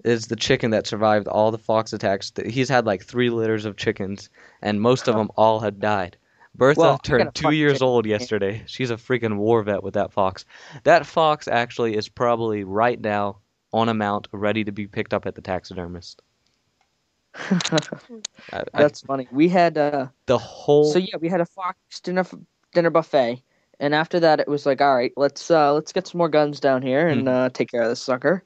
is the chicken that survived all the fox attacks. He's had like 3 litters of chickens, and most of them all had died. Bertha Well, I got turned a 2 fucking years chicken. old yesterday. She's a freaking war vet with that fox. That fox actually is probably right now on a mount, ready to be picked up at the taxidermist. That's funny. We had The whole... so yeah, we had a Fox dinner buffet, and after that it was like, all right, let's get some more guns down here and take care of this sucker.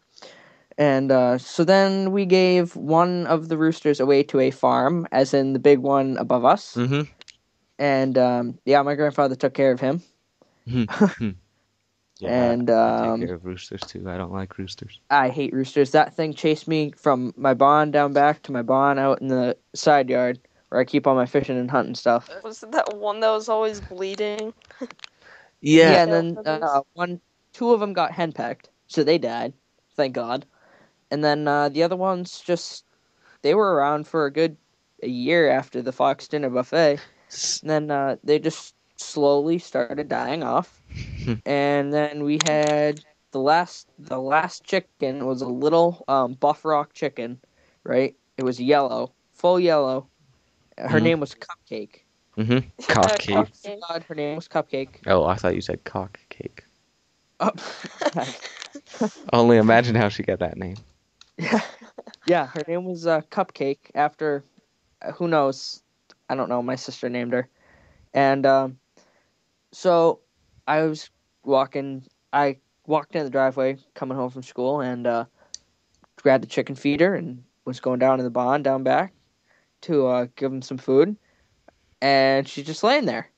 And so then we gave one of the roosters away to a farm, as in the big one above us. Mm-hmm. And yeah, my grandfather took care of him. Yeah, And I take care of roosters too. I don't like roosters. I hate roosters. That thing chased me from my barn down back to my barn out in the side yard where I keep all my fishing and hunting stuff. Was it that one that was always bleeding? Yeah, Yeah. and then two of them got henpecked, so they died. Thank God. And then the other ones they were around for a year after the Fox dinner buffet. And then they just slowly started dying off. And then we had the last chicken was a little Buff Rock chicken, right? It was yellow, full yellow. Her Mhm. name was Cupcake. Mm-hmm. Cock cake. Cupcake. God, her name was Cupcake. Oh, I thought you said cock cake. Oh. Only imagine how she got that name. Yeah, her name was Cupcake after, who knows? I don't know. My sister named her. And so I walked in the driveway coming home from school and grabbed the chicken feeder and was going down to the barn down back to give him some food. And she's just laying there.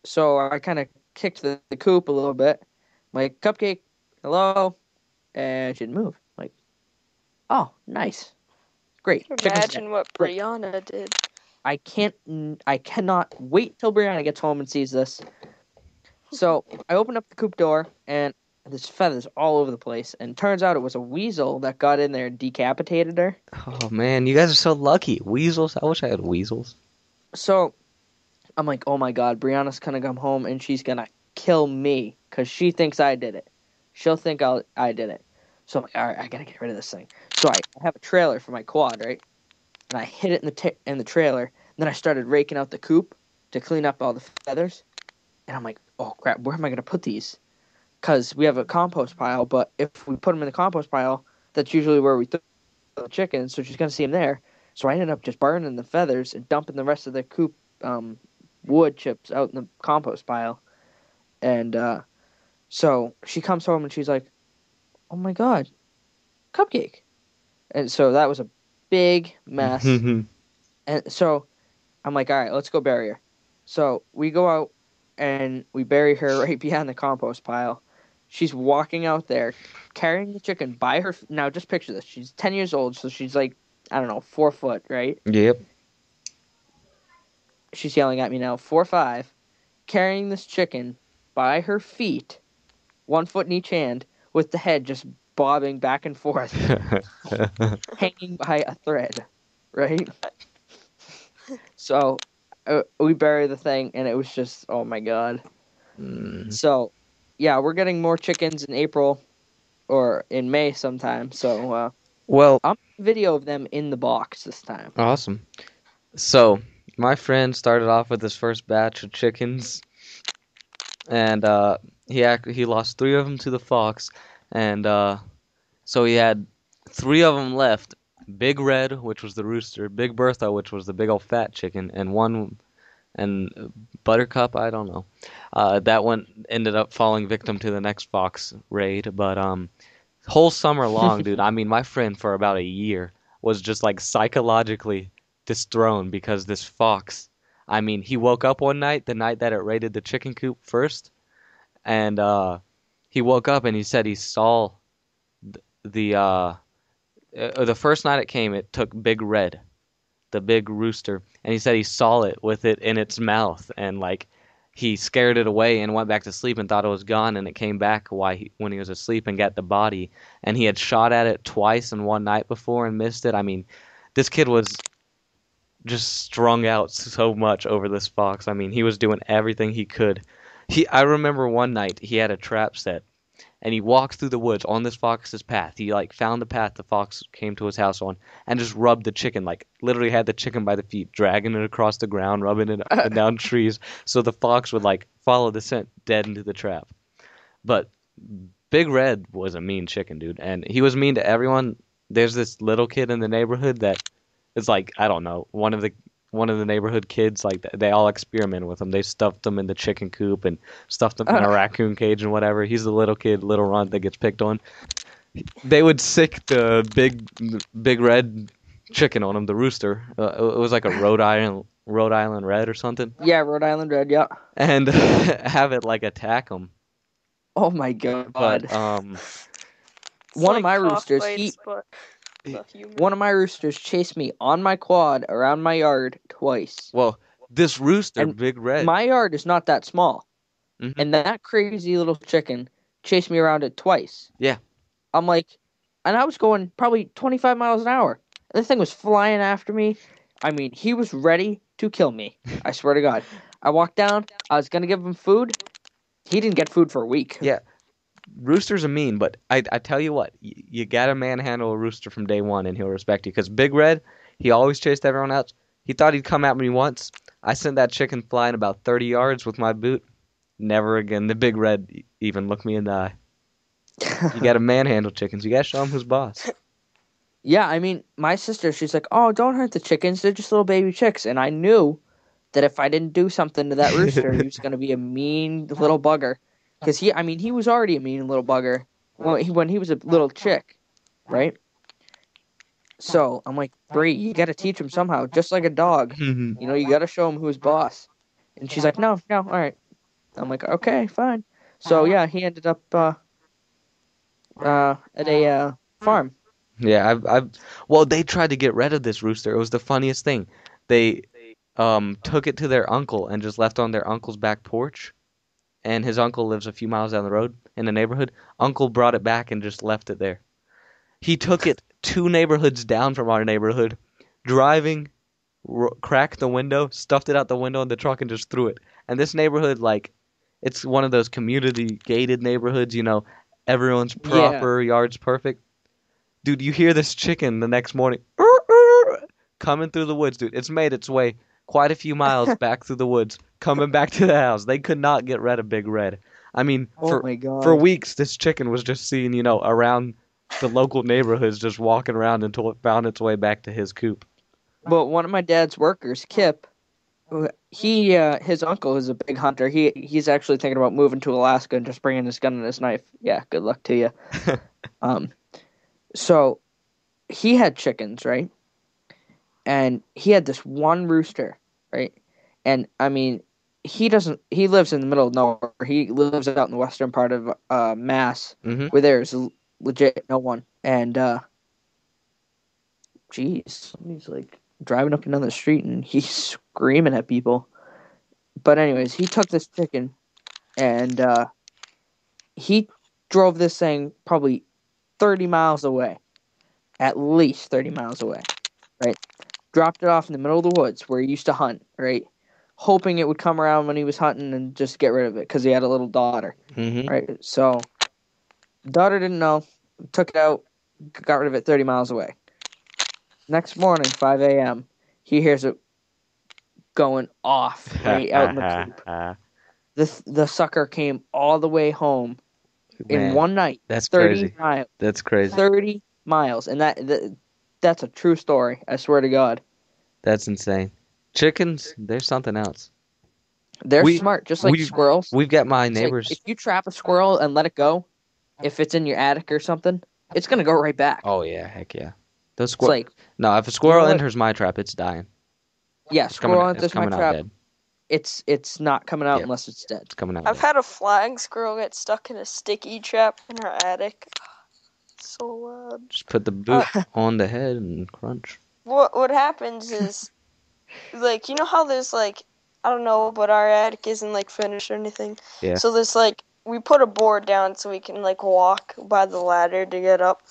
So I kind of kicked the coop a little bit. I'm like, Cupcake, hello? And she didn't move. I'm like, oh, nice. Great. Chicken's dead. Imagine what Brianna did. I cannot wait till Brianna gets home and sees this. So I opened up the coop door and there's feathers all over the place. And turns out it was a weasel that got in there and decapitated her. Oh man, you guys are so lucky. Weasels. I wish I had weasels. So I'm like, oh my God, Brianna's gonna come home and she's gonna kill me because she thinks I did it. She'll think I did it. So I'm like, all right, I gotta get rid of this thing. So I have a trailer for my quad, right? And I hit it in the trailer. And then I started raking out the coop to clean up all the feathers. And I'm like, oh crap, where am I gonna put these? Because we have a compost pile, but if we put them in the compost pile, that's usually where we throw the chickens, so she's gonna see them there. So I ended up just burning the feathers and dumping the rest of the coop wood chips out in the compost pile. And so she comes home and she's like, "Oh my god, Cupcake!" And so that was a big mess. And so I'm like, "All right, let's go bury her." So we go out and we bury her right behind the compost pile. She's walking out there, carrying the chicken by her. Now, just picture this. She's 10 years old, so she's like, I don't know, 4 foot, right? Yep. She's yelling at me now, 4'5", carrying this chicken by her feet, 1 foot in each hand, with the head just bobbing back and forth, hanging by a thread, right? So we bury the thing, and it was just, oh my god. So, yeah, we're getting more chickens in April or in May sometime. So, Well, I'm video of them in the box this time. awesome. So, my friend started off with his first batch of chickens, and he lost 3 of them to the fox, and so he had 3 of them left. Big Red, which was the rooster, Big Bertha, which was the big old fat chicken, and Buttercup, I don't know. That one ended up falling victim to the next fox raid, but whole summer long, dude. I mean, my friend for about a year was just like psychologically dethroned because this fox. I mean, he woke up one night, the night that it raided the chicken coop first, and he woke up and he said he saw the first night it came, it took Big Red, the big rooster, and he said he saw it with it in its mouth, and like he scared it away and went back to sleep and thought it was gone, and it came back when he was asleep and got the body, and he had shot at it twice in one night before and missed it. I mean, this kid was just strung out so much over this fox. I mean, he was doing everything he could. I remember one night he had a trap set, and he walked through the woods on this fox's path. He like found the path the fox came to his house on, and just rubbed the chicken, like literally had the chicken by the feet, dragging it across the ground, rubbing it up and down trees, so the fox would like follow the scent dead into the trap. But Big Red was a mean chicken, dude, and he was mean to everyone. There's this little kid in the neighborhood that is like, I don't know, one of the neighborhood kids, like they all experiment with him. They stuffed him in the chicken coop and stuffed him in a raccoon cage and whatever. He's the little kid, little runt that gets picked on. They would sick the big red chicken on him, the rooster. It was like a Rhode Island Red or something. Yeah, Rhode Island Red, yeah. And have it like attack him. Oh my god. But one of my roosters, one of my roosters chased me on my quad around my yard twice. Well, this rooster, And Big Red. My yard is not that small. Mhm. And that crazy little chicken chased me around it twice. Yeah. I'm like, and I was going probably 25 miles an hour. And the thing was flying after me. I mean, he was ready to kill me. I swear to God. I walked down. I was going to give him food. He didn't get food for a week. Yeah. Roosters are mean, but I tell you what, you gotta manhandle a rooster from day one and he'll respect you. Because Big Red, he always chased everyone else. He thought he'd come at me once. I sent that chicken flying about 30 yards with my boot. Never again. The Big Red even looked me in the eye. You gotta manhandle chickens. You gotta show them who's boss. Yeah, I mean, my sister, she's like, oh, don't hurt the chickens. They're just little baby chicks. And I knew that if I didn't do something to that rooster, he was going to be a mean little bugger. Because he was already a mean little bugger when he was a little chick, right? So I'm like, Bree, you got to teach him somehow, just like a dog. You know, you got to show him who's boss. And she's like, no, all right. I'm like, okay, fine. So yeah, he ended up at a farm. Yeah, well, they tried to get rid of this rooster. It was the funniest thing. They took it to their uncle and just left on their uncle's back porch. And his uncle lives a few miles down the road in the neighborhood. Uncle brought it back and just left it there. He took it 2 neighborhoods down from our neighborhood, driving, cracked the window, stuffed it out the window in the truck, and just threw it. And this neighborhood, like, it's one of those community gated neighborhoods, you know, everyone's proper, yard's perfect. Dude, you hear this chicken the next morning coming through the woods, dude. It's made its way quite a few miles back through the woods, coming back to the house. They could not get rid of Big Red. I mean, Oh my for God. weeks, this chicken was just seen, around the local neighborhoods, just walking around until it found its way back to his coop. But one of my dad's workers, Kip, his uncle is a big hunter. He's actually thinking about moving to Alaska and just bringing his gun and his knife. Yeah, good luck to you. So he had chickens, right? And he had this one rooster, right? And I mean, he lives in the middle of nowhere. He lives out in the western part of Mass, Hmm. where there's legit no one. And geez, somebody's like driving up and down the street and he's screaming at people. But anyways, he took this chicken and he drove this thing probably 30 miles away, at least 30 miles away, right? Dropped it off in the middle of the woods where he used to hunt, right? Hoping it would come around when he was hunting and just get rid of it because he had a little daughter, Hmm. right? So, daughter didn't know, took it out, got rid of it 30 miles away. Next morning, 5 a.m., he hears it going off right out in the coop. The sucker came all the way home in Man, one night. that's 30 crazy. miles. That's crazy. 30 miles. And that's a true story. I swear to God. That's insane. Chickens, there's something else. They're We- smart, just like we- squirrels. We've got my It's like, neighbors. if you trap a squirrel and let it go, if it's in your attic or something, it's going to go right back. Oh yeah, heck yeah. Those It's squirrels. like, No, if a squirrel what? enters my trap, it's dying. yeah, It's coming, squirrel it's enters my coming out trap. dead. It's not coming out Yep. unless it's dead. It's coming out I've dead. had a flying squirrel get stuck in a sticky trap in our attic. So loud. Just put the boot on the head and crunch. What happens is, like, you know how there's like, I don't know, but our attic isn't like finished or anything. Yeah. So there's like, we put a board down so we can like walk by the ladder to get up,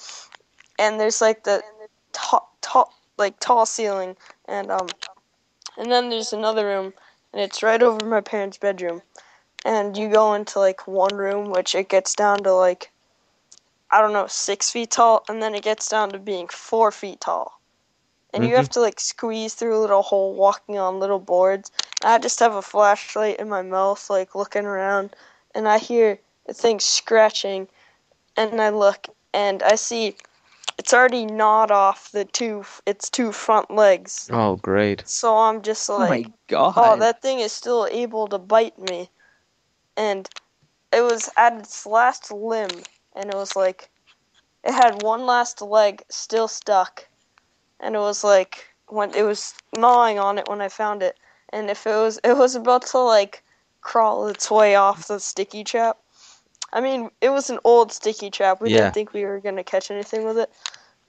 and there's like the tall ceiling, and then there's another room, and it's right over my parents' bedroom, and you go into like one room, which it gets down to like, I don't know, 6 feet tall, and then it gets down to being 4 feet tall. And you have to like squeeze through a little hole walking on little boards. And I just have a flashlight in my mouth, like looking around, and I hear the thing scratching, and I look, and I see it's already gnawed off its two front legs. Oh, great. So I'm just Oh like, my God. oh, that thing is still able to bite me. And it was at its last limb, and it was like, it had one last leg still stuck. And it was like, when it was gnawing on it when I found it. And if it was about to like crawl its way off the sticky trap. I mean, it was an old sticky trap. We Yeah. didn't think we were going to catch anything with it.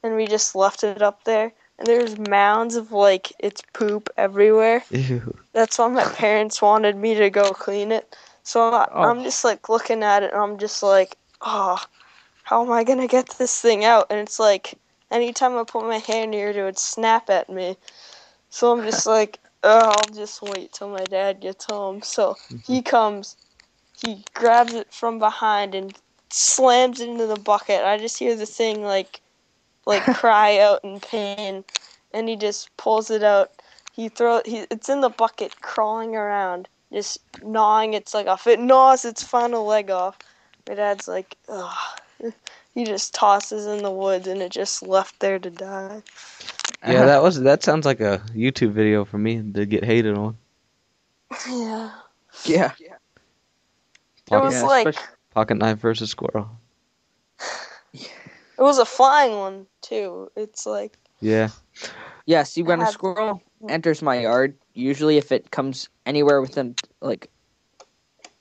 And we just left it up there. And there's mounds of like its poop everywhere. Ew. That's why my parents wanted me to go clean it. So I'm just like looking at it and I'm just like, oh, how am I going to get this thing out? And it's like, anytime I put my hand near it, it would snap at me. So I'm just like, oh, I'll just wait till my dad gets home. So he comes, he grabs it from behind and slams it into the bucket. I just hear the thing like cry out in pain, and he just pulls it out. It's in the bucket, crawling around, just gnawing its leg off. It gnaws its final leg off. My dad's like, ugh. He just tosses in the woods, and it just left there to die. Yeah, that sounds like a YouTube video for me to get hated on. Yeah. Yeah. It was like, especially- Pocket knife versus squirrel. it was a flying one, too. It's like, Yeah. Yeah, see, when a Have- squirrel enters my yard, usually if it comes anywhere within, like,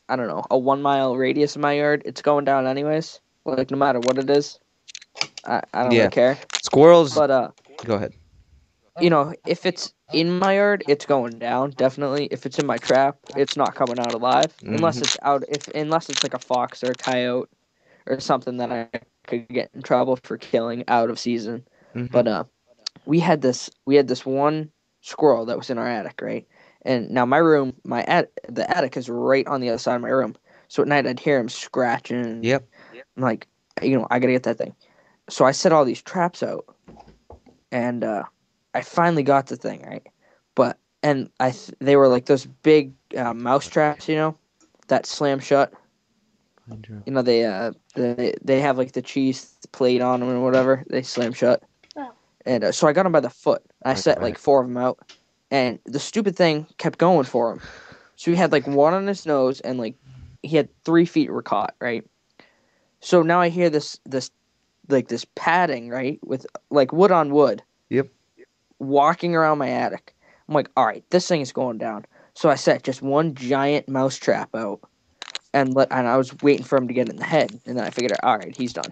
I don't know, a 1 mile radius of my yard, it's going down anyways. Like, no matter what it is. I don't Yeah. really care. Squirrels. But, Go ahead. you know, if it's in my yard, it's going down, definitely. If it's in my trap, it's not coming out alive. Unless it's unless it's like a fox or a coyote or something that I could get in trouble for killing out of season. Mhm. But we had this one squirrel that was in our attic, right? And now my room, the attic is right on the other side of my room. So at night I'd hear him scratching. Yep. I'm like, I gotta get that thing. So I set all these traps out, and I finally got the thing, right? But and they were like those big mouse traps, that slam shut. They have like the cheese plate on them or whatever. They slam shut. Oh. And so I got him by the foot. I set Right. like 4 of them out, and the stupid thing kept going for him. So he had like 1 on his nose, and like he had 3 feet were caught, right? So now I hear this padding, right, with like wood on wood. Yep. Walking around my attic. I'm like, all right, this thing is going down. So I set just 1 giant mouse trap out, and I was waiting for him to get it in the head, and then I figured, all right, he's done.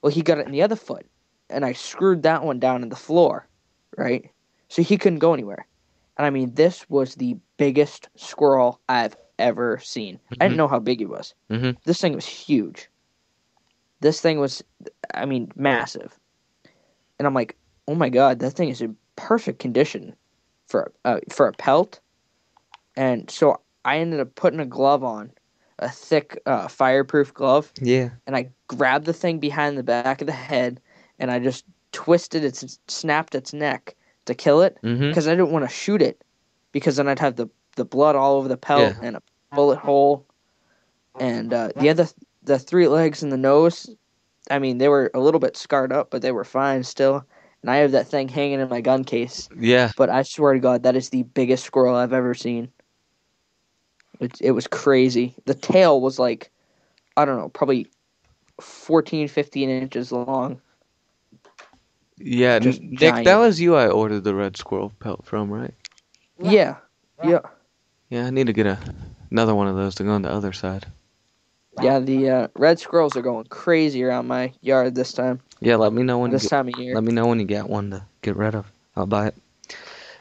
Well, he got it in the other foot, and I screwed that one down in the floor, right? So he couldn't go anywhere. And I mean, this was the biggest squirrel I've ever seen. I didn't know how big he was. Mm-hmm. This thing was huge. This thing was, I mean, massive. And I'm like, oh my god, that thing is in perfect condition for a pelt. And so I ended up putting a glove on, a thick fireproof glove, Yeah. and I grabbed the thing behind the back of the head, and I just snapped its neck to kill it, Mm-hmm. because I didn't want to shoot it, because then I'd have the blood all over the pelt and a bullet hole, and the 3 legs and the nose, I mean, they were a little bit scarred up, but they were fine still, and I have that thing hanging in my gun case. Yeah. But I swear to God, that is the biggest squirrel I've ever seen. It was crazy. The tail was like, I don't know, probably 14, 15 inches long. Yeah, Just Nick, giant. that was you I ordered the red squirrel pelt from, right? Yeah. Yeah, I need to get another one of those to go on the other side. Yeah, the red squirrels are going crazy around my yard this time Yeah, let me know when of year. let me know when you get one to get rid of. I'll buy it.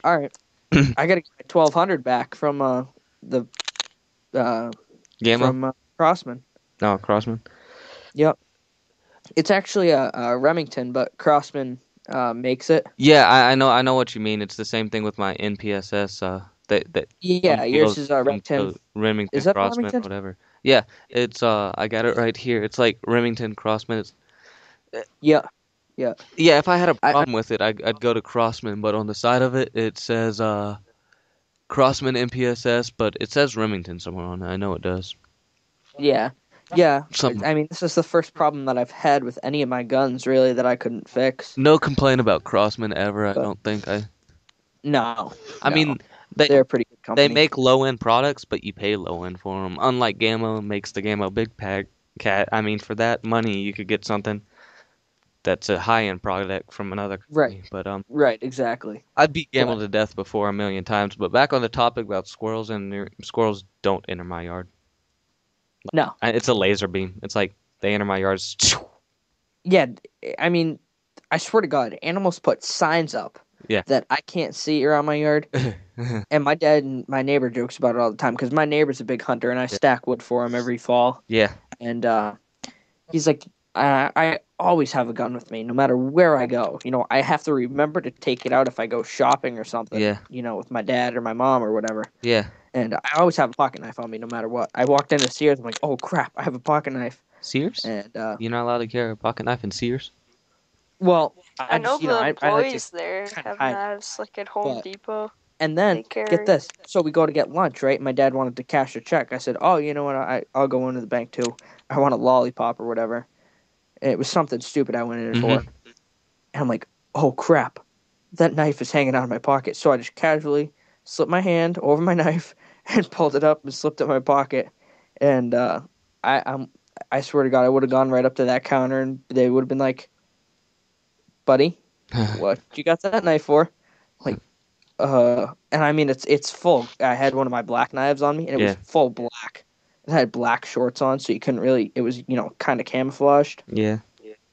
All right. I got to get my 1200 back from the Gamma? from Crossman. No, Crossman. Yep. It's actually a Remington, but Crossman makes it. Yeah, I know what you mean. It's the same thing with my NPSS. That Yeah, yours is Remington. Remington Is that Crossman, Remington? whatever. Yeah, it's I got it right here. It's like Remington Crossman. It's, Yeah. yeah, if I had a I- problem with it, I'd go to Crossman, but on the side of it, it says Crossman NPSS, but it says Remington somewhere on it. I know it does. Yeah. Yeah. Some I mean, this is the first problem that I've had with any of my guns, really, that I couldn't fix. no complaint about Crossman ever. I But- don't think No. I no. mean, They're a pretty good company. they make low end products, but you pay low end for them. Unlike Gamma makes the Gamma Big Pack Cat. I mean, for that money, you could get something that's a high end product from another company. Right. But Right, exactly. I beat Gamma to death before a million times. But back on the topic about squirrels, and squirrels don't enter my yard. No. It's a laser beam. It's like they enter my yards. Yeah, I mean, I swear to God, animals put signs up Yeah. that I can't see around my yard. And my dad and my neighbor jokes about it all the time, because my neighbor's a big hunter, and I stack wood for him every fall. Yeah. And he's like, I always have a gun with me, no matter where I go. I have to remember to take it out if I go shopping or something. Yeah. With my dad or my mom or whatever. Yeah. And I always have a pocket knife on me, no matter what. I walked into Sears, I'm like, oh crap, I have a pocket knife. Sears? And You're not allowed to carry a pocket knife in Sears? well, I know just, the I like to employees there kinda have hide. knives, like at Home But- Depot. And then They carry- get this. So we go to get lunch, right? My dad wanted to cash a check. I said, "Oh, you know what? I'll go into the bank too. I want a lollipop or whatever." And it was something stupid I went in for. And I'm like, "Oh crap, that knife is hanging out of my pocket." So I just casually slipped my hand over my knife and pulled it up and slipped it in my pocket. And I swear to God, I would have gone right up to that counter and they would have been like, "Buddy, what you got that knife for?" Like, and I mean it's full. I had one of my black knives on me, and it was full black. It had black shorts on, so you couldn't really. It was kind of camouflaged. Yeah.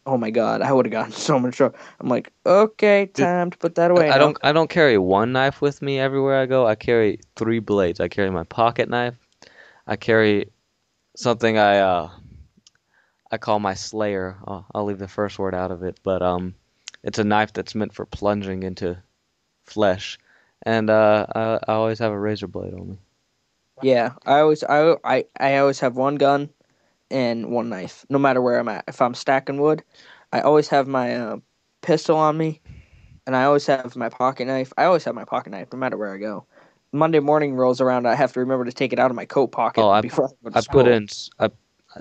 Oh my God, I would have gotten so much trouble. I'm like, okay, time to put that away. I now. don't carry one knife with me everywhere I go. I carry 3 blades. I carry my pocket knife. I carry something I call my Slayer. I'll leave the first word out of it, but it's a knife that's meant for plunging into flesh, and I always have a razor blade on me. Yeah, I always have one gun and one knife, no matter where I'm at. If I'm stacking wood, I always have my pistol on me, and and I always have my pocket knife. I always have my pocket knife no matter where I go. Monday morning rolls around, I have to remember to take it out of my coat pocket Oh, before I go to I school. put in.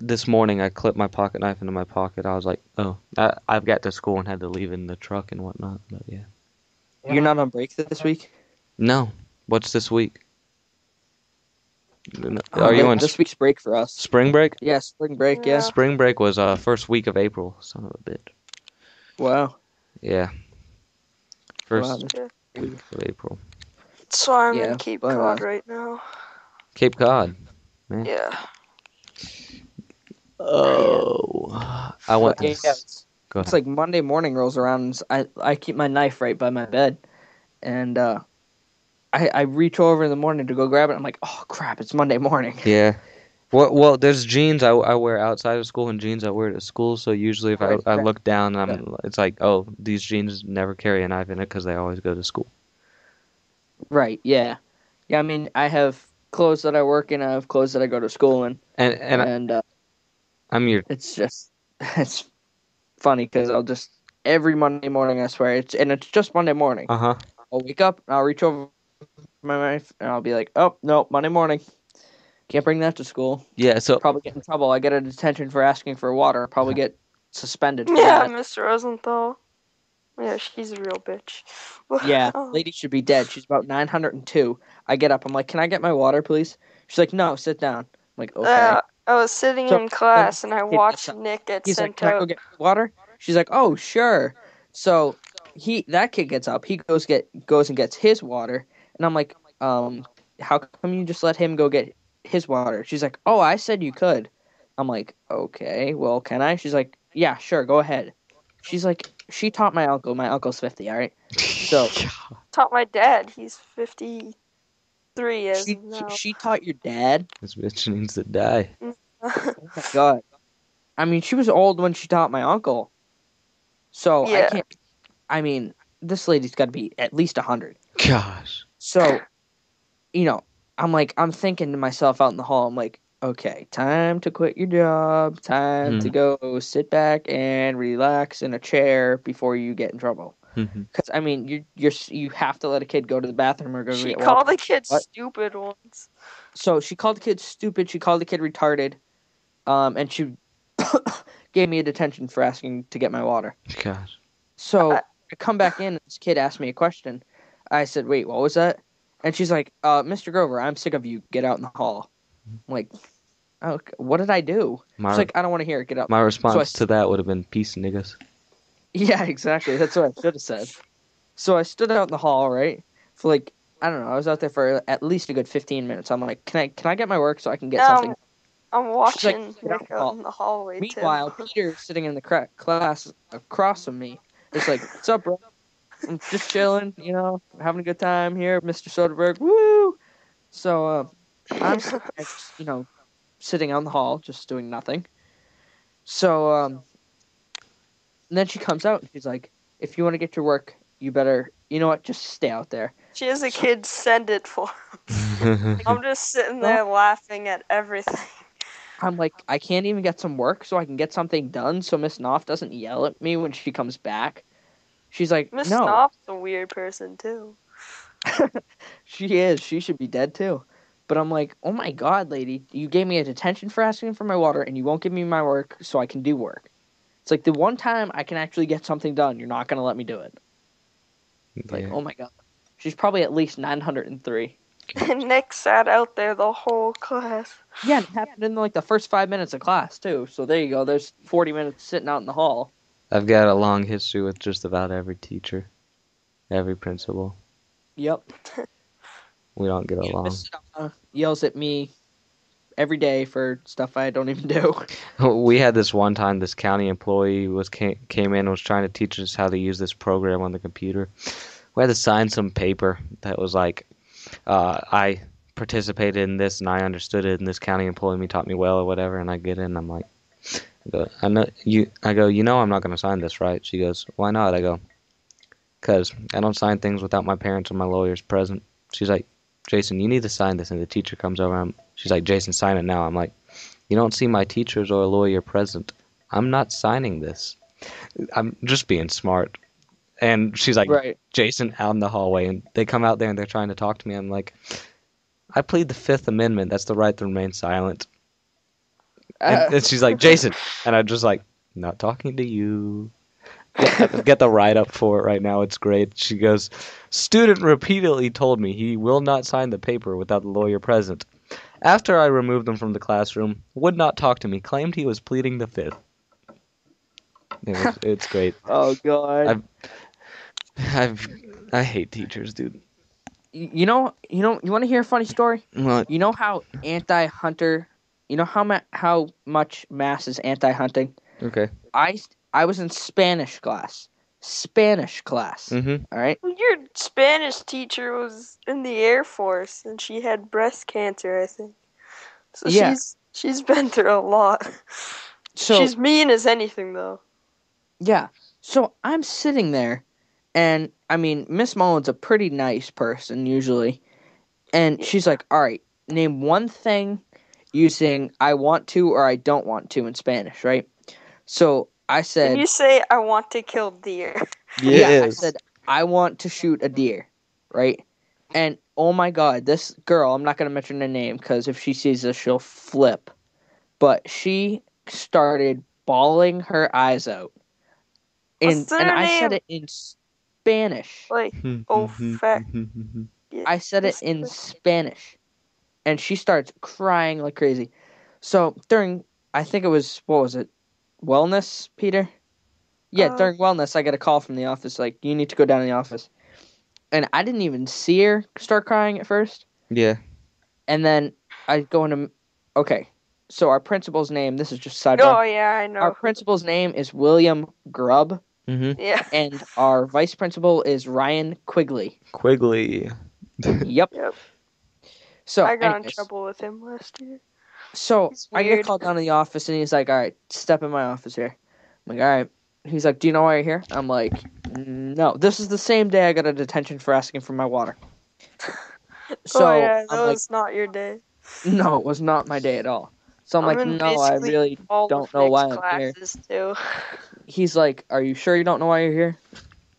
This morning I clipped my pocket knife into my pocket. I was like, oh, I've got to school and had to leave it in the truck and whatnot. But yeah. You're not on break this week? No. What's this week? Are you on This week's break for us? spring break? Yeah, spring break, Yeah. yeah. Spring break was first week of April. Son of a bitch. Wow. Yeah. First Wow. week of April. So I'm Yeah, in Cape but, Cod right now. Cape Cod. Yeah. Oh. I went But, to. yeah, Go it's ahead. like Monday morning rolls around, and I keep my knife right by my bed, and I reach over in the morning to go grab it. I'm like, oh crap, it's Monday morning. Yeah. Well, there's jeans I wear outside of school and jeans I wear at school. So usually if Right, I right. look down, it's like, oh, these jeans never carry a knife in it because they always go to school. Right, yeah. Yeah, I mean, I have clothes that I work in, I have clothes that I go to school in, And I'm your it's just, it's funny because I'll just, every Monday morning, I swear, it's just Monday morning. uh-huh. I'll wake up, and I'll reach over my knife, and I'll be like, oh, no, Monday morning. Can't bring that to school. Yeah, so Probably get in trouble. I get a detention for asking for water. Probably get suspended for Yeah, that. Miss Rosenthal. Yeah, she's a real bitch. Yeah, Oh. lady should be dead. She's about 902. I get up. I'm like, can I get my water, please? She's like, no, sit down. I'm like, okay. I was sitting So, in class and I kid gets watched up. Nick get He's like, sent can I go out. get water? She's like, oh, sure. So that kid gets up. He goes and gets his water, and I'm like, how come you just let him go get his water? She's like, oh, I said you could. I'm like, okay, well, can I? She's like, yeah, sure, go ahead. She's like, she taught my uncle. My uncle's 50, all right? So Taught my dad. He's 53 as she of now. she taught your dad? this bitch needs to die. Oh my god. I mean, she was old when she taught my uncle. So I Yeah. can't. I mean, this lady's got to be at least 100. Gosh. So, I'm thinking to myself out in the hall, I'm like, okay, time to quit your job, time to go sit back and relax in a chair before you get in trouble. Because I mean, you have to let a kid go to the bathroom or go She get called water. the kid What? stupid once. So she called the kid stupid. She called the kid retarded, and she gave me a detention for asking to get my water. Gosh. So I come back in, and this kid asked me a question. I said, "Wait, what was that?" And she's like, "Mr. Grover, I'm sick of you. Get out in the hall." I'm like, okay, what did I do? She's like, "I don't want to hear it. Get out." My response So to that would have been peace, niggas. Yeah, exactly. That's what I should have said. So I stood out in the hall, right? For like, I don't know. I was out there for at least a good 15 minutes. I'm like, can I get my work so I can get something? I'm watching "Get out Nick the hall." out in the hallway, Meanwhile, Tim. Peter sitting in the class across from me. It's like, "What's up, bro? I'm just chilling, having a good time here, Mr. Soderbergh. Woo!" So I'm sitting there just, sitting out in the hall, just doing nothing. So and then she comes out and she's like, "If you want to get your work, you better, you know what, just stay out there." She has a kid send it for him. I'm just sitting there laughing at everything. I'm like, I can't even get some work so I can get something done so Miss Knopf doesn't yell at me when she comes back. She's like, Miss no. Knopf's a weird person, too. She is. She should be dead, too. But I'm like, oh my god, lady, you gave me a detention for asking for my water, and you won't give me my work so I can do work. It's like the one time I can actually get something done, you're not going to let me do it. It's like, oh my god. She's probably at least 903. And Nick sat out there the whole class. Yeah, it happened in like the first 5 minutes of class, too. So there you go. There's 40 minutes sitting out in the hall. I've got a long history with just about every teacher, every principal. Yep. We don't get along. Miss yells at me every day for stuff I don't even do. We had this one time, this county employee came in and was trying to teach us how to use this program on the computer. We had to sign some paper that was like, I participated in this and I understood it, and this county employee taught me well or whatever. And I get in and I'm like, I know you. I go, I'm not going to sign this, right? She goes, why not? I go, because I don't sign things without my parents or my lawyers present. She's like, Jason, you need to sign this. And the teacher comes over. She's like, Jason, sign it now. I'm like, you don't see my teachers or a lawyer present. I'm not signing this. I'm just being smart. And she's like, Right. Jason, out in the hallway. And they come out there and they're trying to talk to me. I'm like, I plead the Fifth Amendment. That's the right to remain silent. And she's like, Jason. And I'm just like, not talking to you. Get the write-up for it right now. It's great. She goes, student repeatedly told me he will not sign the paper without the lawyer present. After I removed him from the classroom, would not talk to me, claimed he was pleading the Fifth. It's great. Oh God. I hate teachers, dude. You want to hear a funny story? What? You know how anti-hunter, you know how much mass is anti-hunting? Okay. I was in Spanish class. Mm-hmm. All right? Your Spanish teacher was in the Air Force and she had breast cancer, I think. So Yeah. she's been through a lot. So She's mean as anything, though. yeah. So I'm sitting there, and I mean, Miss Mullen's a pretty nice person usually, and she's like, "All right, name one thing using I want to or I don't want to in Spanish, right?" So I Can said, you say, I want to kill deer? I said, I want to shoot a deer, right? And oh my God, this girl, I'm not going to mention her name because if she sees this, she'll flip. But she started bawling her eyes out. What's And her I said name? it in Spanish. Like, oh, fat. I said it in Spanish. And she starts crying like crazy. So during, I think it was, what was it? Wellness, Peter? Yeah, during wellness, I get a call from the office, like, you need to go down to the office. And I didn't even see her start crying at first. Yeah. And then I go into, okay, so our principal's name, this is just sidebar. Oh, yeah, I know. Our principal's name is William Grubb, Mm-hmm. Yeah. and our vice principal is Ryan Quigley. Quigley. Yep. Yep. So I got in anyways, trouble with him last year. So He's I get weird. called down to the office, and he's like, all right, step in my office here. I'm like, all right. He's like, do you know why you're here? I'm like, no. This is the same day I got a detention for asking for my water. So oh, yeah, that I'm like, was not your day. no, it was not my day at all. So I'm like, in no, I basically really all don't of know Nick's why I'm here. classes, too. He's like, are you sure you don't know why you're here?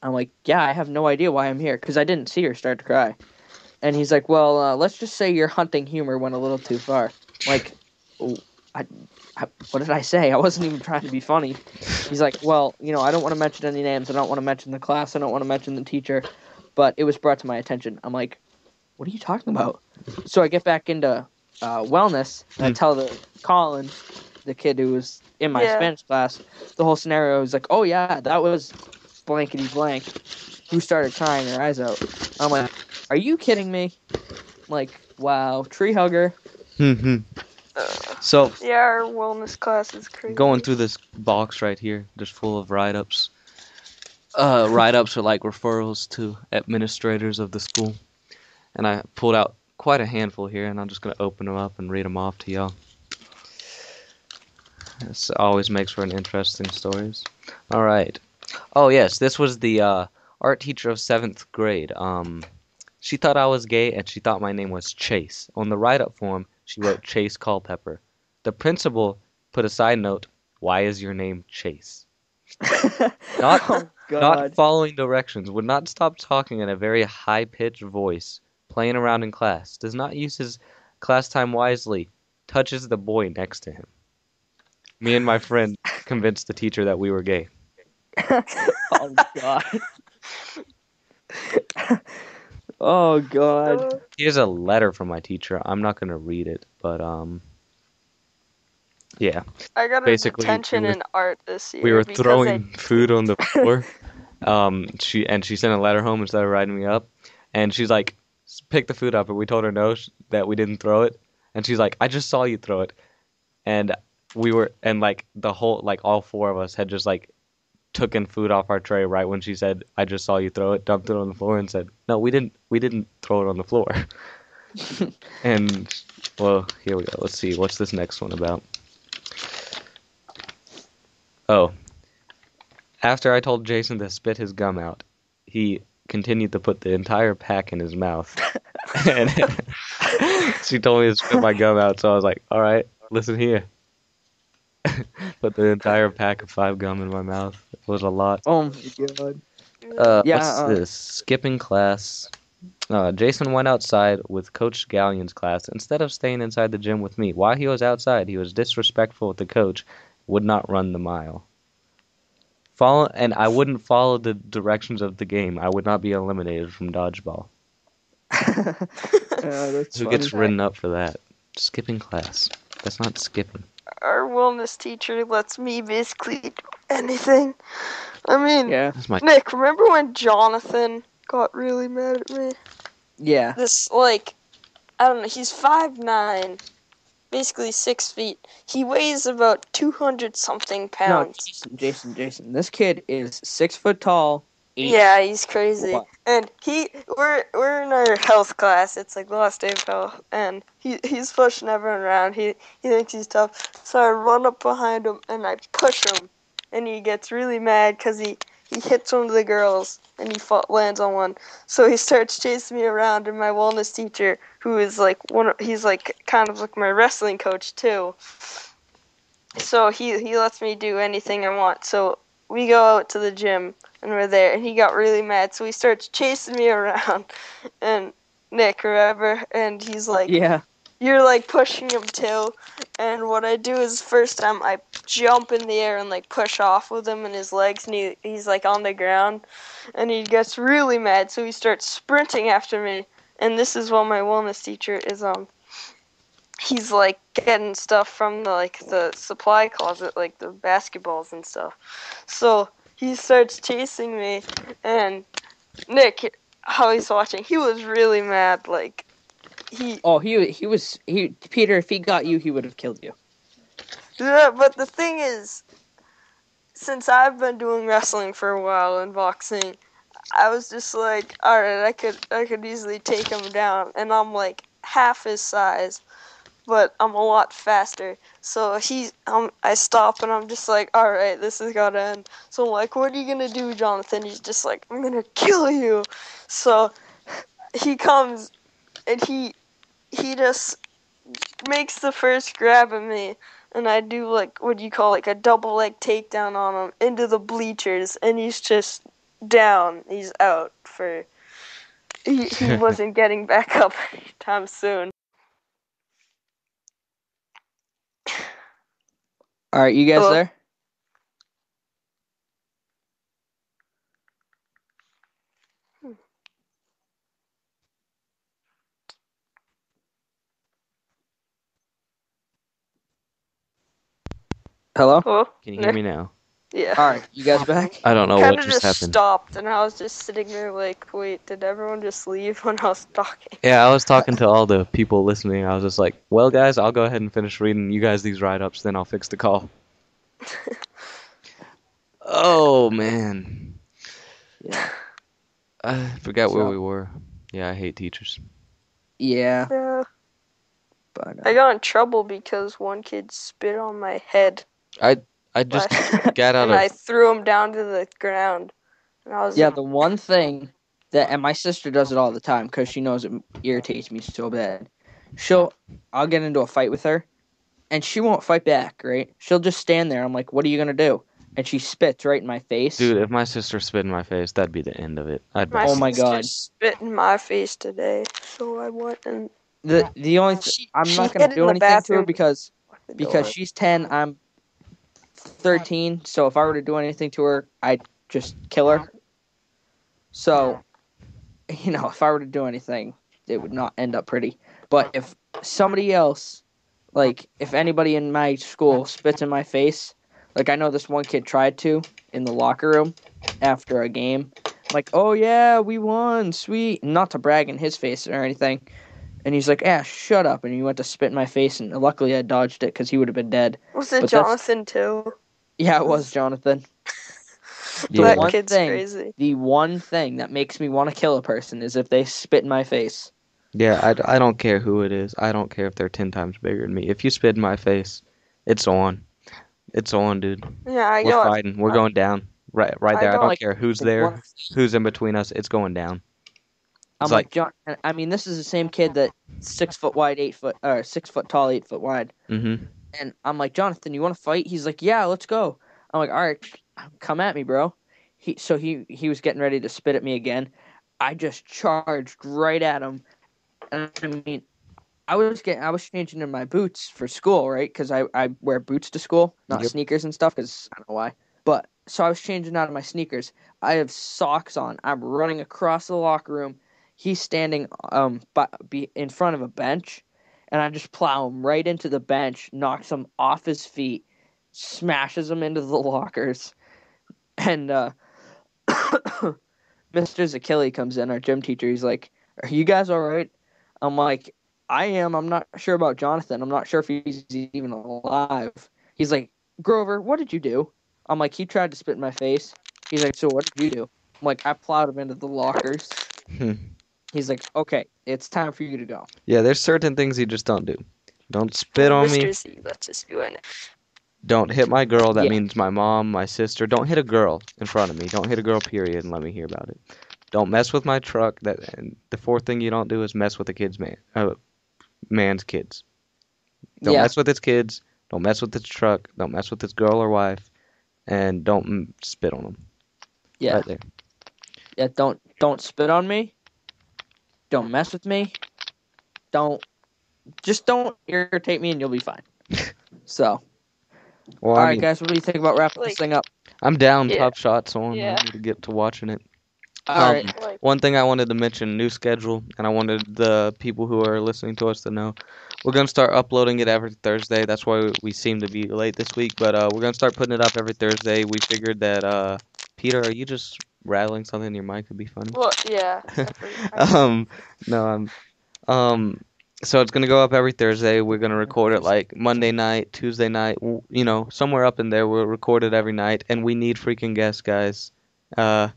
I'm like, yeah, I have no idea why I'm here, because I didn't see her start to cry. And he's like, well, let's just say your hunting humor went a little too far. Like, what did I say? I wasn't even trying to be funny. He's like, well, I don't want to mention any names. I don't want to mention the class. I don't want to mention the teacher. But it was brought to my attention. I'm like, what are you talking about? So I get back into wellness, and I tell Colin, the kid who was in my Spanish class, the whole scenario. He's like, oh, yeah, that was blankety blank who started crying her eyes out. I'm like, are you kidding me? I'm like, wow, tree hugger. Mm-hmm. So Yeah, our wellness class is crazy. going through this box right here, just full of write-ups. Write-ups are like referrals to administrators of the school. And I pulled out quite a handful here, and I'm just going to open them up and read them off to y'all. This always makes for an interesting stories. All right. Oh, yes, this was the art teacher of 7th grade. She thought I was gay, and she thought my name was Chase. On the write-up form, she wrote Chase Culpepper. The principal put a side note, why is your name Chase? Not, Oh, God. not following directions, would not stop talking in a very high-pitched voice, playing around in class, does not use his class time wisely, touches the boy next to him. Me and my friend convinced the teacher that we were gay. Oh, God. Oh, God. Here's a letter from my teacher. I'm not going to read it, but, yeah. I got a Basically, detention in art this year. We were because throwing food on the floor. She sent a letter home instead of writing me up. And she's like, pick the food up. And we told her no, that we didn't throw it. And she's like, I just saw you throw it. And the whole, all four of us had just, taken food off our tray right when she said, I just saw you throw it, dumped it on the floor, and said, no, we didn't throw it on the floor. And, well, here we go. Let's see. What's this next one about? Oh. After I told Jason to spit his gum out, he continued to put the entire pack in his mouth. And she told me to spit my gum out, so I was like, all right, listen here. Put the entire pack of 5 gum in my mouth. It was a lot. Oh, my God. What's this? Skipping class. Jason went outside with Coach Gallion's class instead of staying inside the gym with me. While he was outside, he was disrespectful with the coach, would not run the mile. And I wouldn't follow the directions of the game. I would not be eliminated from dodgeball. That's Who funny. gets written up for that? Skipping class. That's not skipping. Our wellness teacher lets me basically do anything. I mean, Yeah. That's my. Nick, remember when Jonathan got really mad at me? Yeah. This, like, I don't know, he's 5'9", basically 6 feet. He weighs about 200 something No, pounds. Jason. This kid is 6 foot tall. Yeah, he's crazy. What? And we're in our health class. It's like the last day of health, and he's pushing everyone around. He thinks he's tough. So I run up behind him and I push him, and he gets really mad because he hits one of the girls and he lands on one. So he starts chasing me around, and my wellness teacher, who is like he's like kind of like my wrestling coach too. So he lets me do anything I want. So we go out to the gym and we're there, and he got really mad. So he starts chasing me around, and Nick, remember? And he's like, Yeah. you're like pushing him too. And what I do is first time I jump in the air and like push off with him and his legs, and he's like on the ground, and he gets really mad. So he starts sprinting after me. And this is what my wellness teacher is he's like getting stuff from the supply closet, like the basketballs and stuff. So he starts chasing me, and Nick, how he's watching, he was really mad. Like he Peter, if he got you, he would have killed you. Yeah, but the thing is, since I've been doing wrestling for a while and boxing, I was just like, all right, I could easily take him down, and I'm like half his size, but I'm a lot faster. So I stop and I'm just like, all right, this is gotta end. So I'm like, what are you gonna do, Jonathan? He's just like, I'm gonna kill you. So he comes and he just makes the first grab at me, and I do like what you call like a double leg takedown on him into the bleachers, and he's just down. He's out for. He wasn't getting back up anytime soon. All right, you guys Hello? there? Hello? Hello? Can you hear me now? Yeah. All right, you guys back? I don't know Kind what of just just happened. stopped, and I was just sitting there like, wait, did everyone just leave when I was talking? Yeah, I was talking to all the people listening. I was just like, well, guys, I'll go ahead and finish reading you guys these write-ups, then I'll fix the call. Oh, man. Yeah. I forgot where So- we were. Yeah, I hate teachers. Yeah, Yeah. but I got in trouble because one kid spit on my head I just last year, got out and I of... threw him down to the ground. And I was yeah, the one thing and my sister does it all the time because she knows it irritates me so bad. I'll get into a fight with her, and she won't fight back, right? She'll just stand there. I'm like, what are you gonna do? And she spits right in my face. Dude, if my sister spit in my face, that'd be the end of it. I'd My Oh my sister God. spit in my face today, so I went and The only I'm she not gonna hid do in the anything to her bathroom because the door. she's 10, I'm 13. So if I were to do anything to her, I'd just kill her. So, if I were to do anything, it would not end up pretty. But if somebody else, like if anybody in my school spits in my face, like I know this one kid tried to in the locker room after a game. Like, oh yeah, we won, sweet. Not to brag in his face or anything. And he's like, shut up. And he went to spit in my face, and luckily I dodged it because he would have been dead. Was it But that's- Jonathan too? Yeah, it was Jonathan. Yeah. That one kid's thing- crazy. The one thing that makes me want to kill a person is if they spit in my face. Yeah, I don't care who it is. I don't care if they're 10 times bigger than me. If you spit in my face, it's on. It's on, dude. Yeah, I We're got. fighting. We're going down. Right I there. I don't don't like- care who's like, there, one- who's in between us. It's going down. I'm It's like, like- John. I mean, this is the same kid that 6 foot wide, 8 foot, or 6 foot tall, 8 foot wide. Mm-hmm. And I'm like, Jonathan, you want to fight? He's like, yeah, let's go. I'm like, all right, come at me, bro. he was getting ready to spit at me again. I just charged right at him, and I mean, I was changing in my boots for school, right? Because I wear boots to school, not Yep. sneakers and stuff. Because I don't know why, but so I was changing out of my sneakers. I have socks on. I'm running across the locker room. He's standing in front of a bench, and I just plow him right into the bench, knocks him off his feet, smashes him into the lockers, and Mr. Zakili comes in, our gym teacher. He's like, "Are you guys all right?" I'm like, "I am. I'm not sure about Jonathan. I'm not sure if he's even alive." He's like, "Grover, what did you do?" I'm like, "He tried to spit in my face." He's like, "So what did you do?" I'm like, "I plowed him into the lockers." Hmm. He's like, "Okay, it's time for you to go." Yeah, there's certain things you just don't do. Don't spit on me. Mr. Z, let's just do it. Don't hit my girl. That Yeah. means my mom, my sister. Don't hit a girl in front of me. Don't hit a girl, period, and let me hear about it. Don't mess with my truck. And the fourth thing you don't do is mess with a man's kids. Don't Yeah, mess with his kids. Don't mess with his truck. Don't mess with his girl or wife. And don't spit on them. yeah, Right there. yeah. Don't spit on me. Don't mess with me. Don't irritate me, and you'll be fine. So, Well, all I right, mean, guys, what do you think about wrapping this Like- thing up? I'm down. Yeah. Top Shot's on. Yeah. I need to get to watching it. All right. Like, One thing I wanted to mention, new schedule, and I wanted the people who are listening to us to know. We're going to start uploading it every Thursday. That's why we seem to be late this week, but we're going to start putting it up every Thursday. We figured that, Peter, are you just rattling something in your mic? Could be funny. well, yeah. No, so it's going to go up every Thursday. We're going to record it like Monday night, Tuesday night, somewhere up in there. We'll record it every night, and we need freaking guests, guys. But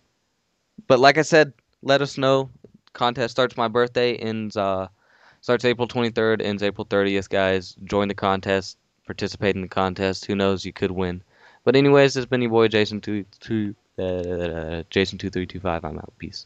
like I said, let us know. Contest starts my birthday, starts April 23rd, ends April 30th, guys. Join the contest, participate in the contest. Who knows, you could win. But anyways, this has been your boy Jason 2325. I'm out. Peace.